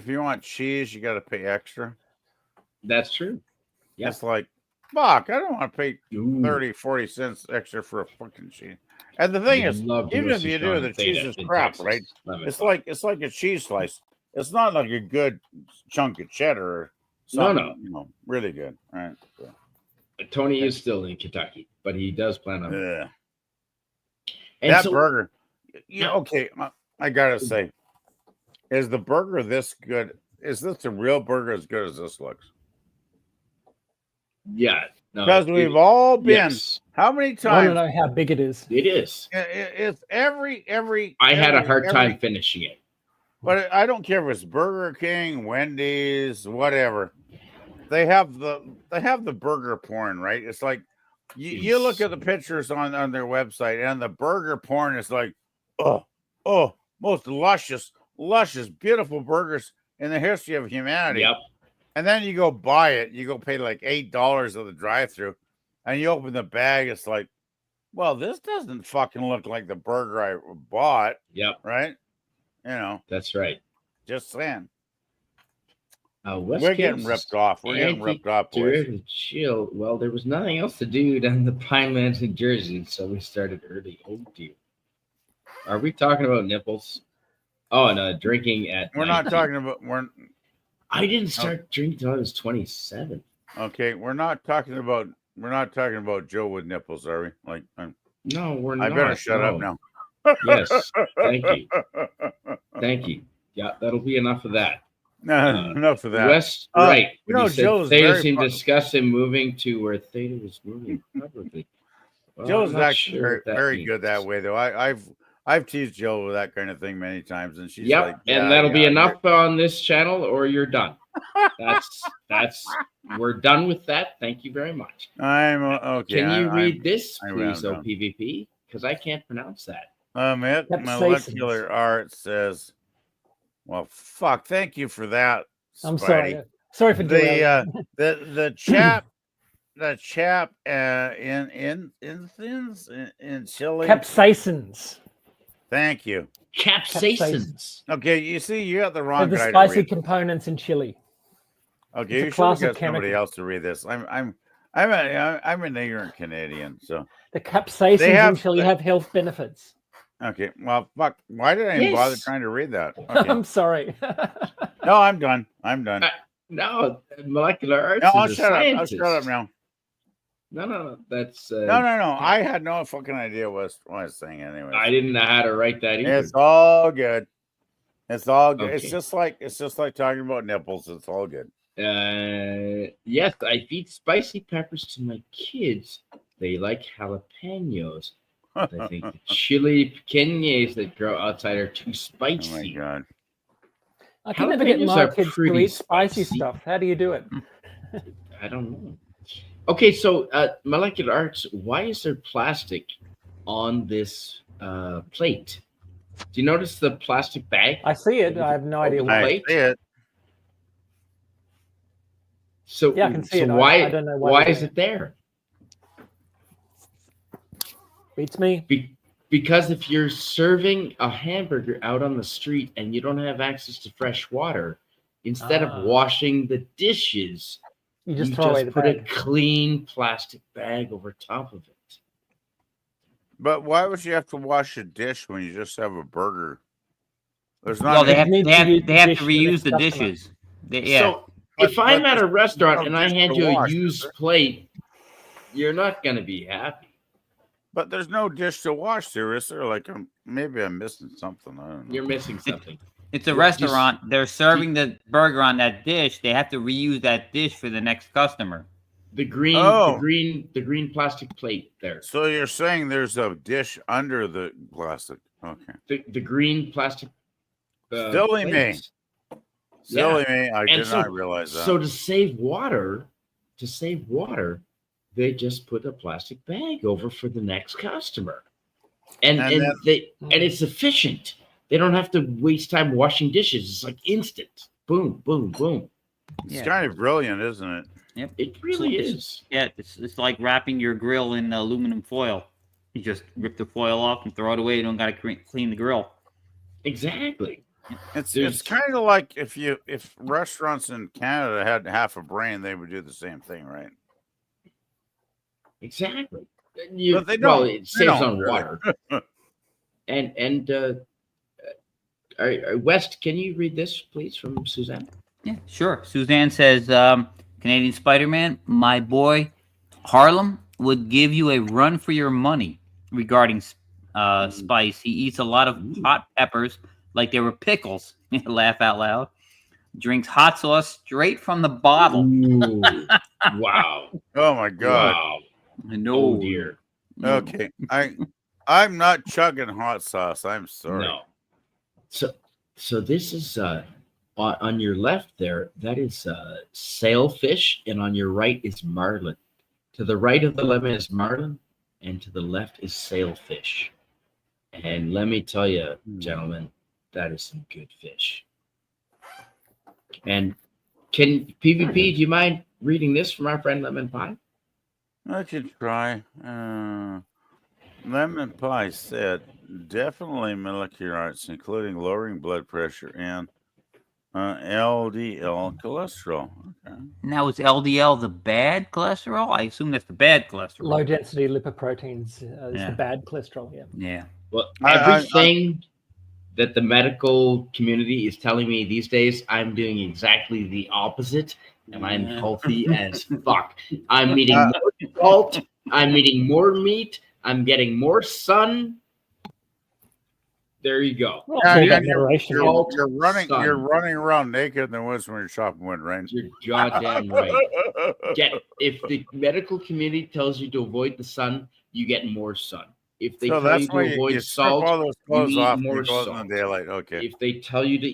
you want cheese, you got to pay extra. That's true. Yeah. It's like, fuck, I don't want to pay Ooh. 30, 40 cents extra for a fucking cheese. And the thing is, Love to even go if see you do, Sean the cheese Theta is in crap, Texas. right? Let me It's tell like a cheese slice. It's not like a good chunk of cheddar or No, something, no. really good. Right. So, you. Tony is still in Kentucky, but he does plan on. yeah. And That so, burger. Yeah, okay. I gotta say, is the burger this good? Is this a real burger as good as this looks? yeah, no, Because we've all been. yes, How many I want to times? know how big it is. it is. It's every. I had a hard every- time finishing it. But I don't care if it's Burger King, Wendy's, whatever. They have the burger porn, right? It's like you look at the pictures on their website, and the burger porn is like, oh, most luscious, beautiful burgers in the history of humanity. Yep. And then you go buy it, you go pay like $8 at the drive-thru, and you open the bag, it's like, well, this doesn't fucking look like the burger I bought, Yep. right? You know, That's right. just saying. West We're getting Coast ripped off. We're getting ripped off, boys. Derivative chill. Well, there was nothing else to do down in the Pinelands, New Jersey, so we started early. Oh dear. Are we talking about nipples? Oh, and drinking at. We're not 19. talking about I didn't start drinking until I was 27. okay. We're not talking about Joe with nipples, are we? Like, No, we're I not. better shut up no. now. Yes. Thank you. Thank you. Yeah, that'll be enough of that. No, enough of that. West, right. you know, said Joe's Theta very seemed fun- discussing moving to where Theta was moving publicly. Well, Joe's I'm not actually sure what that very means. good that way, though. I've teased Joe with that kind of thing many times, and she's Yep, like, and that'll be enough on this channel, or you're done. That's we're done with that. Thank you very much. I'm okay. Can you I'm- read this, I'm please, done. OPVP? Because I can't pronounce that. Molecular Capsaicins. art says, well, fuck. Thank you for that. I'm Spidey. sorry for doing The chap in Chile. capsaicins. Thank you. Capsaicins. Okay, you see, you got the They're wrong the guy to spicy read. components in chili. Okay, it's a you should class have of got somebody chemical. else to read this. I'm an ignorant Canadian, so The capsaicin They have- usually have health benefits. okay. Well, fuck. Why did I even bother Yes. trying to read that? Okay. I'm sorry. No, I'm done. I'm done. No, molecular arts No, I'll is a shut up. I'll scientist. shut up now. No. That's No. I had no fucking idea what I was saying anyway. I didn't know how to write that either. It's all good. It's all good. Okay. It's just like talking about nipples. It's all good. Yes, I feed spicy peppers to my kids. They like jalapenos. But I think the chili piqueñas that grow outside are too Oh my spicy. god. I can never get Jalapenos my are kids to pretty eat spicy spicy. stuff. How do you do it? I don't know. Okay, so molecular arts, why is there plastic on this plate? Do you notice the plastic bag? I see it. I have no idea Over why. I plate? see it. So Yeah, I can see so it. why I don't know why why they're is it there? Beats me. Because if you're serving a hamburger out on the street and you don't have access to fresh water, instead Ah. of washing the dishes, You just throw away the put a bag. clean plastic bag over top of it. But why would you have to wash a dish when you just have a burger? There's not. Well, they You have need they to have use they have dish to for the reuse next the customer. dishes. Yeah. So But- if I'm but at a there's restaurant no and I dish hand to you a wash, is used there? plate, you're not going to be happy. But there's no dish to wash there, is there? Like, maybe I'm missing something. I don't know. You're missing something. It's a Yeah, just- restaurant. They're serving the burger on that dish. They have to reuse that dish for the next customer. The green, Oh. the green plastic plate there. So you're saying there's a dish under the plastic? Okay. The green plastic. Silly me. plates. Silly me. I And did so- not realize that. So to save water, they just put a plastic bag over for the next customer, and And it's efficient. They don't have to waste time washing dishes. It's like instant. Boom, boom, boom. it's Yeah. kind of brilliant, isn't it? It really It's- is. Yeah, it's like wrapping your grill in aluminum foil. You just rip the foil off and throw it away. You don't got to clean the grill. Exactly. It's There's- kind of like if restaurants in Canada had half a brain, they would do the same thing, right? Exactly. But they well, don't. it They saves don't on really. water. and West, can you read this, please, from Suzanne? Yeah, sure. Suzanne says, Canadian Spider-Man, my boy Harlem would give you a run for your money regarding spice. He eats a lot of hot peppers like they were pickles. Laugh out loud. Drinks hot sauce straight from the bottle. Ooh, wow. Oh my god. Wow. No, Oh dear. Okay, I'm not chugging hot sauce. I'm sorry. No. So this is on your left there. That is sailfish, and on your right is marlin. To the right of the lemon is marlin, and to the left is sailfish. And let me tell you, gentlemen, that is some good fish. And can PvP? Do you mind reading this from our friend Lemon Pie? I could try. Lemon Pie said, definitely molecular arts, including lowering blood pressure and LDL cholesterol. Okay. Now is LDL the bad cholesterol? I assume that's the bad cholesterol. Low density lipoproteins is Yeah. the bad cholesterol. Yeah. Yeah. Well, I- everything that the medical community is telling me these days, I'm doing exactly the opposite, and I'm Yeah. healthy as fuck. I'm eating more salt. I'm eating more meat. I'm getting more sun. There you go. Well, Yeah, it's all yeah, about moderation. You're, Salt, you're running. sun. You're running around naked in the woods when you're shopping wood, right? You're goddamn right. If the medical community tells you to avoid the sun, you get more sun. If they So tell you that's to why avoid you strip salt, all those clothes eat off and more you go out in salt. the daylight. Okay. if they tell you to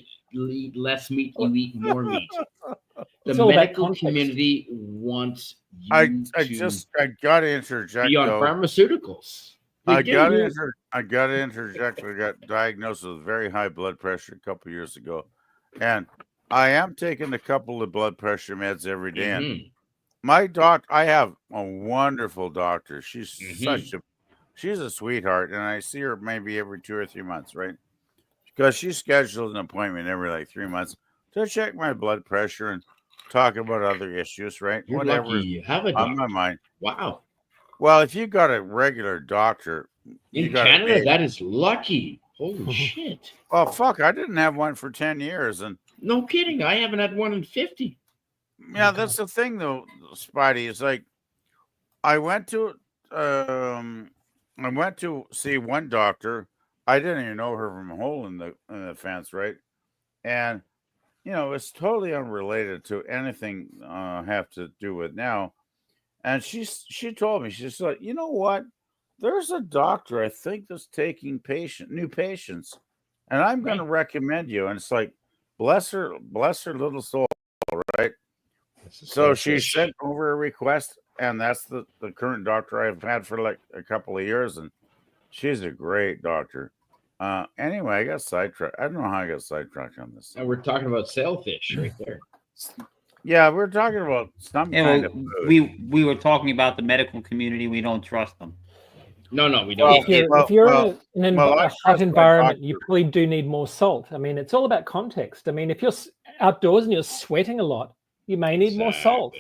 eat less meat, you eat more meat. The It's all about medical context. community wants you I to gotta interject. be on though. pharmaceuticals. They I do. gotta interject. I got diagnosed with very high blood pressure a couple years ago, and I am taking a couple of blood pressure meds every day. And Mhm. my I have a wonderful doctor. She's Mhm. she's a sweetheart, and I see her maybe every 2 or 3 months, right? Because she scheduled an appointment every like 3 months to check my blood pressure, and talk about other issues, right? You're Whatever lucky is you have a on doctor. my mind. Wow. Well, if you got a regular doctor, you In got Canada, it. that is lucky. Holy shit. Well, fuck, I didn't have one for 10 years, and No kidding. I haven't had one in 50. yeah, Okay. that's the thing though, Spidey. Is like I went to see one doctor. I didn't even know her from a hole in the fence, right? And it's totally unrelated to anything have to do with now. And she told me, she's like, you know what? There's a doctor I think that's taking new patients, and I'm going to recommend you. And it's like, bless her little soul, right? So she sent over a request, and that's the current doctor I've had for like a couple of years, and she's a great doctor. Anyway, I got sidetracked. I don't know how I got sidetracked on this. And we're talking about sailfish right there. Yeah, we're talking about some Yeah, kind well, of food. we were talking about the medical community. We don't trust them. No, we Well, don't. If you're in I a trust hot my environment, doctor. you probably do need more salt. I mean, it's all about context. I mean, if you're outdoors and you're sweating a lot, you may need more salt.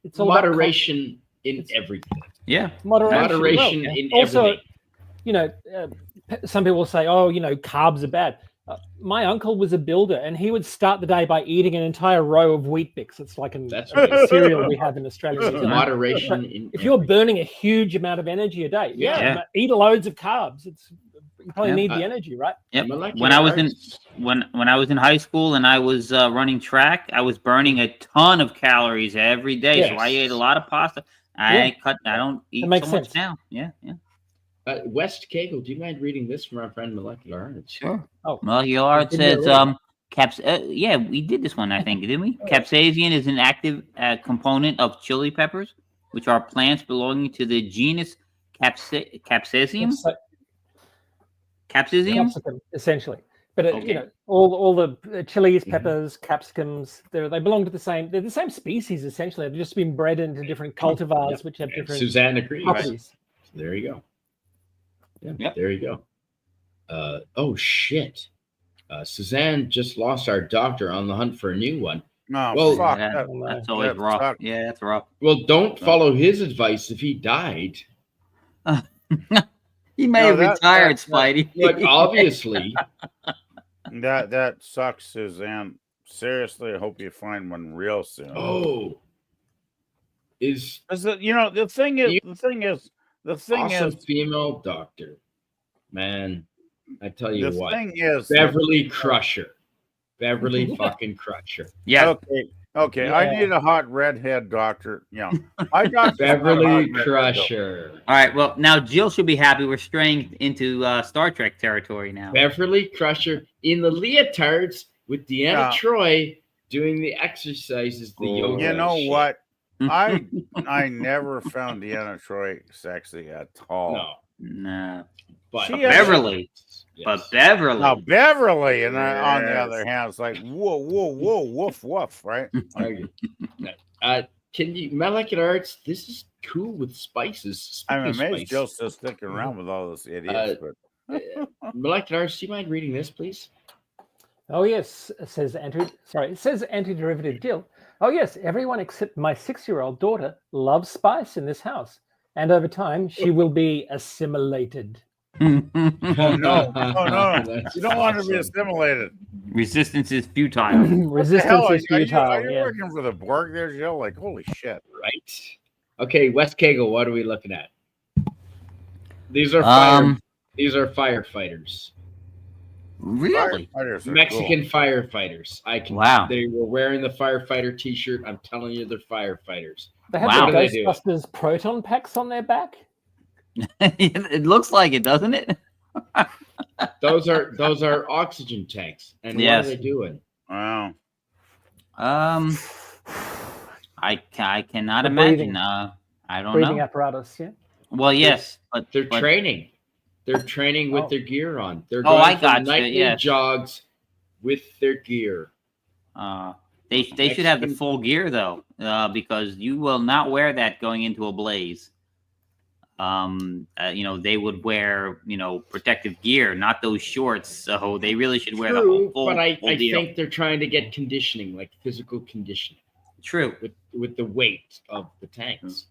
It's all moderation in everything. Yeah, Moderation well. in Also, everything. Some people say, oh, carbs are bad. My uncle was a builder, and he would start the day by eating an entire row of Wheat Bix. It's like That's a cereal we have in Australia. New Zealand. Moderation in If you're burning a huge amount of energy a day, eat loads of carbs. You probably need the energy, right? Yep. When I was in high school and I was running track, I was burning a ton of calories every day. So I ate a lot of pasta. I don't eat so much now. Yeah. West Kegel, do you mind reading this from our friend Molecular Art? Sure. Molecular Art says, we did this one, I think, didn't we? Capsaicin is an active component of chili peppers, which are plants belonging to the genus Capsicum. Capsicum, essentially. But all the chilies, peppers, capsicums, they belong to the same. They're the same species essentially. They've just been bred into different cultivars, which have different Suzanne agrees. properties. There you go. Yeah, there you go. Oh shit! Suzanne just lost our doctor on the hunt for a new one. No, well, fuck. That's always rough. Sucked. Yeah, that's rough. Well, don't follow his advice if he died. He may have retired, Spidey. But obviously, that sucks, Suzanne. Seriously, I hope you find one real soon. Oh, the thing is, female doctor, man. I tell you what, thing is Beverly Crusher, Beverly fucking Crusher. Yeah. Okay. Yeah. I need a hot redhead doctor. Yeah, I got Beverly Crusher. All right. Well, now Jill should be happy. We're straying into Star Trek territory now. Beverly Crusher in the leotards with Deanna Troy doing the exercises. The yoga. You know what? I never found Deanna Troy sexy at all. No. But Beverly. Yes. But Beverly. Now Beverly, and on the other hand, it's like whoa, woof, woof, right? Can you Molecular Arts? This is cool with spices. I'm amazed Jill's still sticking around with all this idiots. Molecular Arts, do you mind reading this, please? Oh yes, it says anti-derivative Jill. Oh yes, everyone except my 6-year-old daughter loves spice in this house, and over time she will be assimilated. No. You don't want to be assimilated. Resistance is futile. Resistance is futile. Are you working for the Borg there, Jill? Like, holy shit. Right. Okay, West Kegel, what are we looking at? These are firefighters. Really? Mexican firefighters. Wow. They were wearing the firefighter t-shirt. I'm telling you, they're firefighters. They have the Ghostbusters proton packs on their back. It looks like it, doesn't it? Those are oxygen tanks. And what are they doing? Wow. I cannot imagine. I don't know. Breathing apparatus, yeah. Well, yes, but they're training. They're training with their gear on. They're going for nightly jogs with their gear. They should have the full gear though, because you will not wear that going into a blaze. They would wear, protective gear, not those shorts. So they really should wear the whole full But I deal. think they're trying to get conditioning, like physical conditioning. True. with the weight of the tanks.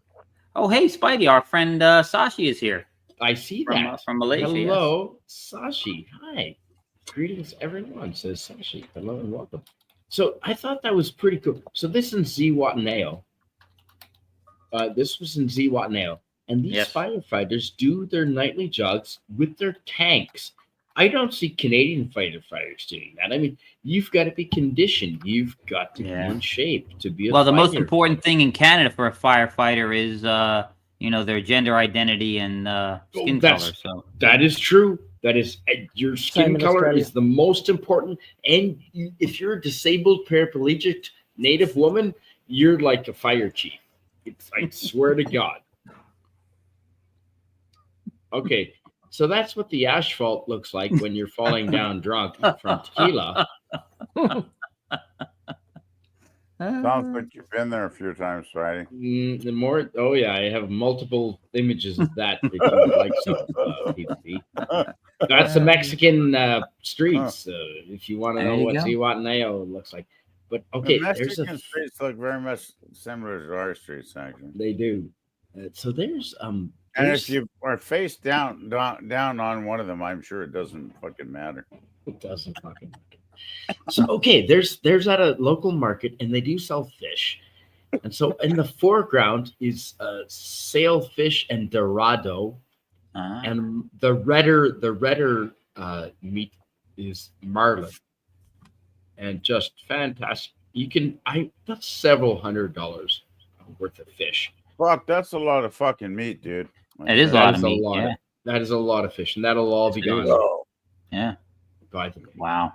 Oh, hey, Spidey, our friend Sashi is here I see from that. from Malaysia. yes. Hello, Sashi. Hi. Greetings, everyone, says Sashi. Hello and welcome. So I thought that was pretty cool. So this in Zihuatanejo. This was in Zihuatanejo. And these Yes. firefighters do their nightly jogs with their tanks. I don't see Canadian firefighters doing that. I mean, you've got to be conditioned. You've got to Yeah. be in shape to be a Well, the most fighter. important thing in Canada for a firefighter is, their gender identity and skin that's- color. So That is true. That is your Same skin in color Australia. is the most important. And if you're a disabled paraplegic Native woman, you're like a fire chief. I swear to God. Okay, so that's what the asphalt looks like when you're falling down drunk from tequila. Sounds like you've been there a few times, Friday. The more, oh yeah, I have multiple images of that if you would like some, PvP. That's the Mexican streets. If you want to There know you what go. Zihuatanejo looks like, but The okay, there's Mexican streets look very much similar to our streets, actually. they do. So there's And there's- if you are face down on one of them, I'm sure it doesn't fucking matter. It doesn't fucking matter. So okay, there's at a local market and they do sell fish. And so in the foreground is sailfish and dorado, and the redder meat is marlin. And just fantastic. That's several $100 worth of fish. Fuck, that's a lot of fucking meat, dude. It is a That lot is of a meat. lot. Yeah. That is a lot of fish, and that'll all be It is. gone Yeah. by the way. Wow.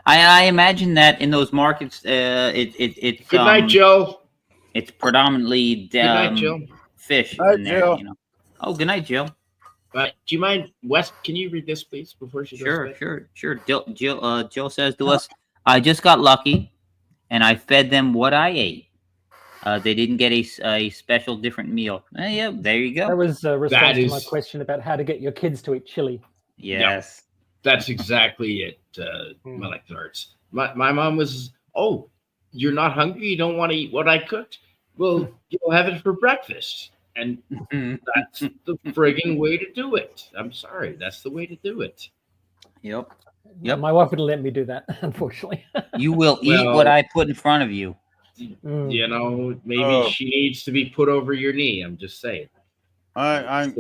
I imagine that in those markets, it's Good night, Jill. It's predominantly Good night, Jill. fish Night, in there. Jill. You know. Oh, good night, Jill. Do you mind, Wes? Can you read this, please, before she goes to bed? Sure. Jill says to us, I just got lucky, and I fed them what I ate. They didn't get a special different meal. Yeah, there you That go. was a response to my is- question about how to get your kids to eat chili. Yes. That's exactly it, Malik Arts. My mom was, oh, you're not hungry? You don't want to eat what I cooked? Well, you'll have it for breakfast. And that's the frigging way to do it. I'm sorry. That's the way to do it. Yep. Yep. My wife wouldn't let me do that, unfortunately. You will eat Well- what I put in front of you. Mm. You know, maybe Oh. she needs to be put over your knee. I'm just saying. I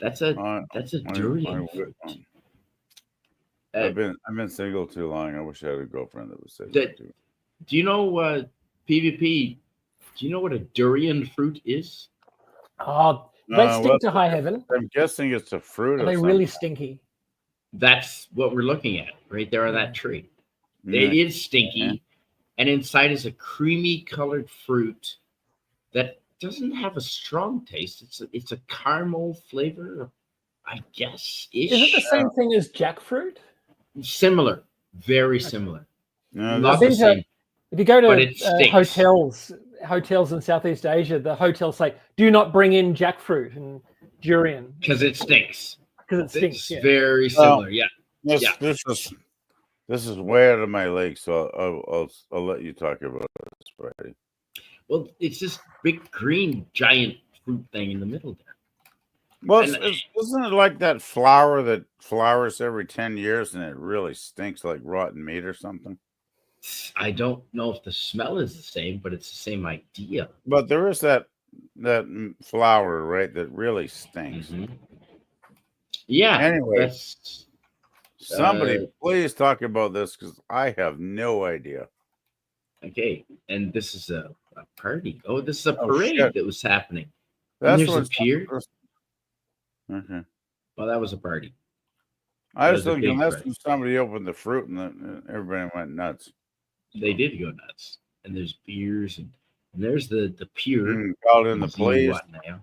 That's a durian fruit. I've been single too long. I wish I had a girlfriend that was single That- too. Do you know PvP? Do you know what a durian fruit is? Oh, they well, stink to high heaven. I'm guessing it's a fruit. Are of they some really kind. stinky? That's what we're looking at right there on that tree. It Yeah. is stinky, Yeah. and inside is a creamy colored fruit that doesn't have a strong taste. It's a caramel flavor, I guess. Is it the same thing as jackfruit? Similar, very similar. No, Not I've the been to- same. If you go But to it stinks. hotels in Southeast Asia, the hotels say, do not bring in jackfruit and durian Because it stinks. because it stinks. It's Yeah. very similar. Yeah. This, Yeah. this is way out of my league, so I'll let you talk about this, Friday. Well, it's this big green giant fruit thing in the middle there. Well, And- isn't it like that flower that flowers every 10 years and it really stinks like rotten meat or something? I don't know if the smell is the same, but it's the same idea. But there is that flower, right, that really stinks. Mhm. Yeah. Anyway, That's somebody uh, please talk about this because I have no idea. okay. And this is a party. Oh, this is a Oh, parade shit. that was happening. That's there's a what's- pier. Okay. Well, that was a party. I was There's a thinking big that's parade. when somebody opened the fruit and everybody went nuts. They did go nuts. And there's beers and there's the pier. Called in the See police. what now.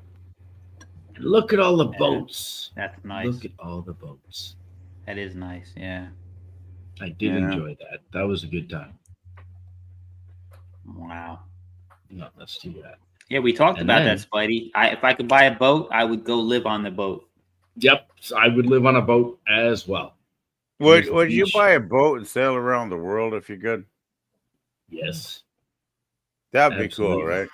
And look at all the Yeah. boats. That's nice. Look at all the boats. That is nice. Yeah. I did Yeah. enjoy that. That was a good time. Wow. No, let's do that. Yeah, we talked And about then- that, Spidey. If I could buy a boat, I would go live on the boat. Yep. So I would live on a boat as well. Would There's the you beach. buy a boat and sail around the world if you could? Yes. That'd be cool, Absolutely. right?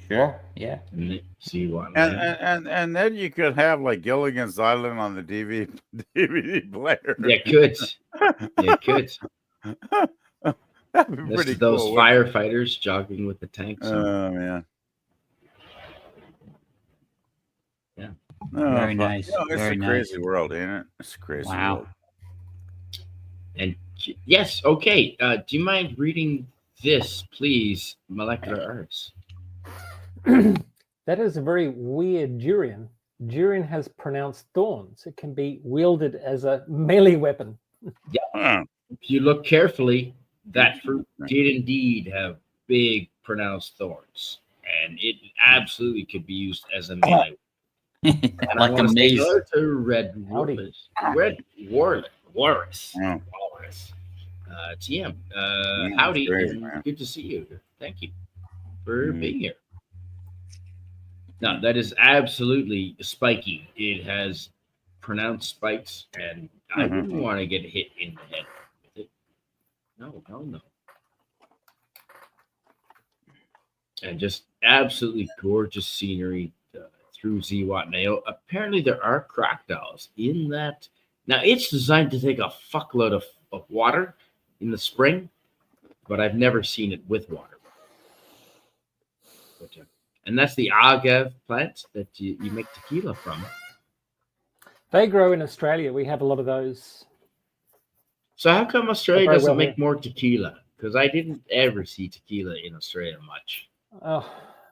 Sure. Yeah. And see what? And then you could have like Gilligan's Island on the DVD player. Yeah, could. Yeah, could. That'd be This pretty is those cool. firefighters jogging with the tanks. Oh man. Yeah. Oh, Very fuck. nice. You know, it's Very a nice. crazy world, ain't it? It's a crazy Wow. world. And yes, okay. Do you mind reading this, please? Molecular arts. That is a very weird durian. Durian has pronounced thorns. It can be wielded as a melee weapon. Huh. If you look carefully, that fruit did indeed have big, pronounced thorns, and it absolutely could be used as a melee. And I Like a want to say maze. hello to Red Howdy. Walrus. Red Walrus. Oh. Walrus. TM. Yeah, Howdy, great, and man. good to see you. Thank you for Mm. being here. No, that is absolutely spiky. It has pronounced spikes, and I wouldn't want to get hit in the head with it. No. And just absolutely gorgeous scenery through Zihuatanejo. Apparently, there are crocodiles in that. Now, it's designed to take a fuckload of water in the spring, but I've never seen it with water. But, and that's the agave plant that you make tequila from. They grow in Australia. We have a lot of those. So how come Australia Very doesn't well make more tequila? Because I didn't ever see tequila in Australia much.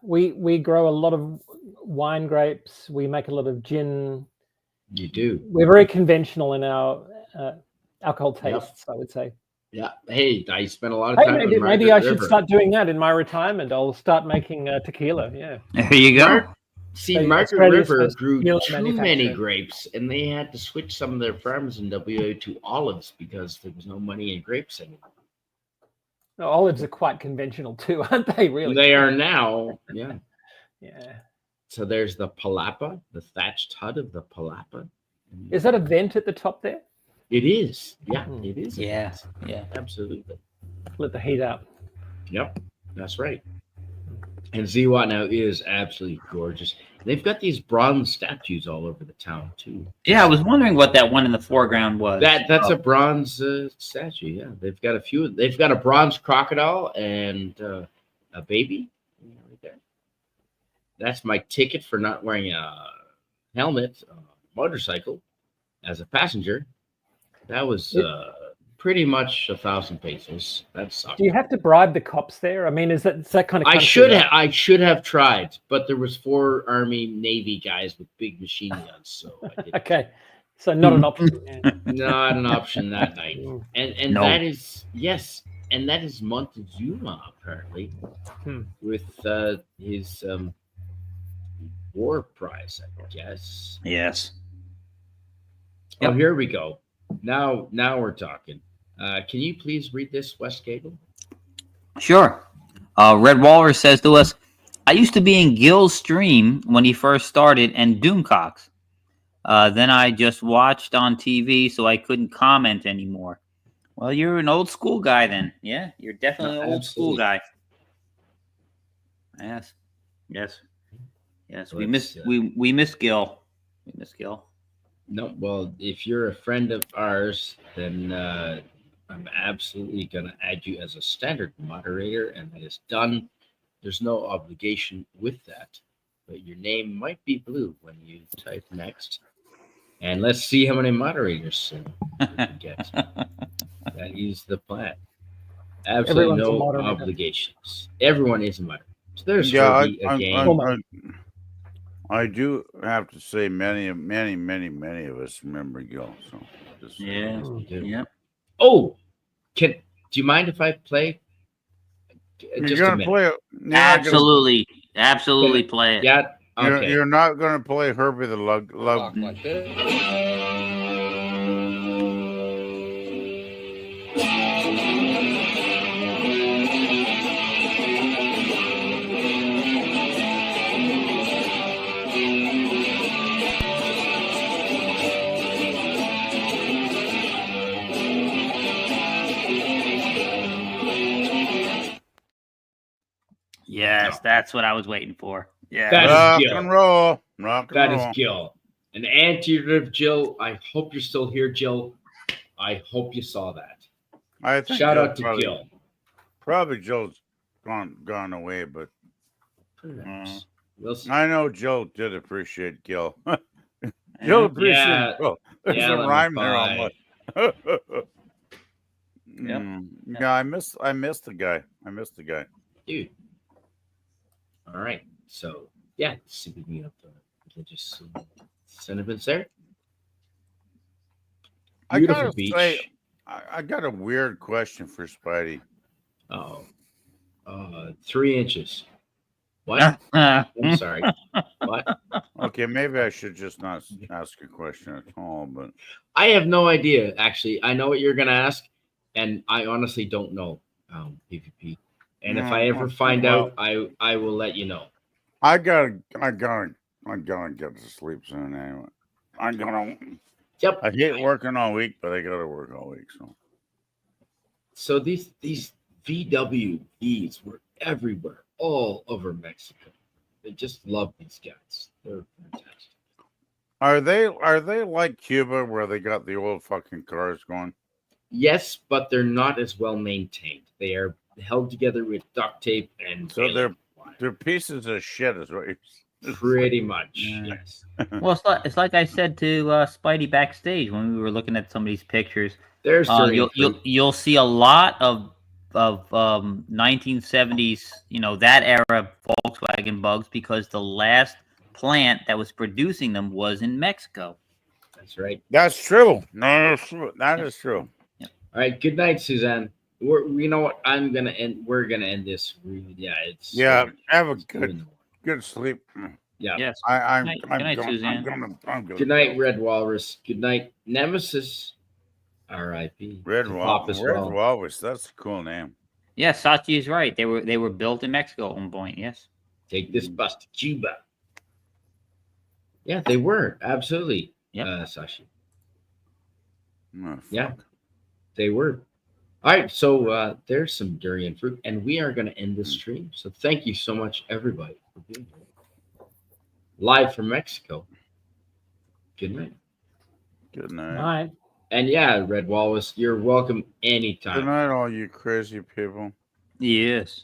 We grow a lot of wine grapes. We make a lot of gin. You do. We're very conventional in our alcohol tastes, I would say. Yeah. Hey, I spent a lot of Hey, time. maybe I should start doing that in my retirement. I'll start making tequila. Yeah. There you go. See, So Margaret Australia's River first grew tequila too many manufacturer. grapes, and they had to switch some of their farms in WA to olives because there was no money in grapes anymore. No, olives are quite conventional too, aren't they? Really? They are now. Yeah. Yeah. So there's the palapa, the thatched hut of the palapa. Is that a vent at the top there? It is. Yeah, Hmm. it is. Yeah. Yeah. Absolutely. Let the heat out. Yep, that's right. And Ziwa now is absolutely gorgeous. They've got these bronze statues all over the town too. Yeah, I was wondering what that one in the foreground was. That's a bronze statue. Yeah, they've got a few. They've got a bronze crocodile and a baby. Right there. That's my ticket for not wearing a helmet, motorcycle, as a passenger. That was pretty much 1,000 pesos. That sucked. Do you have to bribe the cops there? I mean, is that kind of? I country, should right? I should have tried, but there was 4 Army Navy guys with big machine guns, so I didn't. Okay, so not an option. Yeah. Not an option that night. Mm. And No. that is and that is Montezuma apparently with his war prize, I guess. Yes. Oh, Yep. here we go. Now we're talking. Can you please read this, West Gable? Sure. Red Walrus says to us, I used to be in Gil's stream when he first started and Doomcocks. Then I just watched on TV, so I couldn't comment anymore. Well, you're an old school guy then. Yeah, you're definitely an old school guy. Yes. Yes. Yes. We miss we miss Gil. We miss Gil. No, well, if you're a friend of ours, then I'm absolutely going to add you as a standard moderator, and that is done. There's no obligation with that, but your name might be blue when you type next. And let's see how many moderators we can get. That is the plan. Absolutely Everyone's a no moderator. obligations. Everyone is a moderator. So there's Yeah, Herbie again. I do have to say many of us remember Gil. So just, Yeah. You do. Yep. Oh, do you mind if I play? you're Just a gonna minute. play it. Absolutely. Absolutely play it. Yeah. Okay. You're not gonna play Herbie the Lug. Talk like this. Yes, that's what I was waiting for. Yeah. That is Rock Gil. and roll. Rock and That roll. is Gil. An anti-riv Jill. I hope you're still here, Jill. I hope you saw that. I think Shout Jill out to probably, Gil. Probably Joe's gone away, but Perhaps. We'll see. I know Joe did appreciate Gil. Joe appreciated Yeah. Gil. There's Yeah, a let me rhyme there buy. almost. Yep. Yeah, I miss the guy. Dude. All right. So, yeah, speaking of religious sentiments there. I Beautiful gotta beach. say, I got a weird question for Spidey. Oh, 3 inches. What? I'm sorry. What? Okay, maybe I should just not ask a question at all, but I have no idea. Actually, I know what you're gonna ask, and I honestly don't know. PvP. And if I ever find out, I will let you know. I gotta get to sleep soon anyway. I'm gonna. Yep. I hate working all week, but I gotta work all week. So these VWEs were everywhere, all over Mexico. They just love these guys. They're fantastic. Are they like Cuba where they got the old fucking cars going? Yes, but they're not as well maintained. They are held together with duct tape and So baling wire. they're pieces of shit, is what you're Pretty much. Yeah. Yes. Well, it's like I said to Spidey backstage when we were looking at some of these pictures. There's You'll see a lot of 1970s, that era Volkswagen bugs because the last plant that was producing them was in Mexico. That's right. That's true. No, that is true. All right. Good night, Suzanne. You know what? We're gonna end this. It's Have a it's 2 in the morning. good sleep. Yeah. Yes. I'm Good night, Suzanne. I'm gonna Good night, Red Walrus. Good night, Nemesis. R.I.P. Red To Pop as well. Walrus. That's a cool name. Yes, Sachi is right. They were built in Mexico at one point. Yes. Take this bus to Cuba. Yeah, they were absolutely. Yep. Sashi. Oh, fuck. Yeah, they were. All right, so there's some durian fruit, and we are going to end this stream. So thank you so much, everybody, for being here. Live from Mexico. Good night. Good night. All right. And yeah, Red Walrus, you're welcome anytime. Good night, all you crazy people. Yes.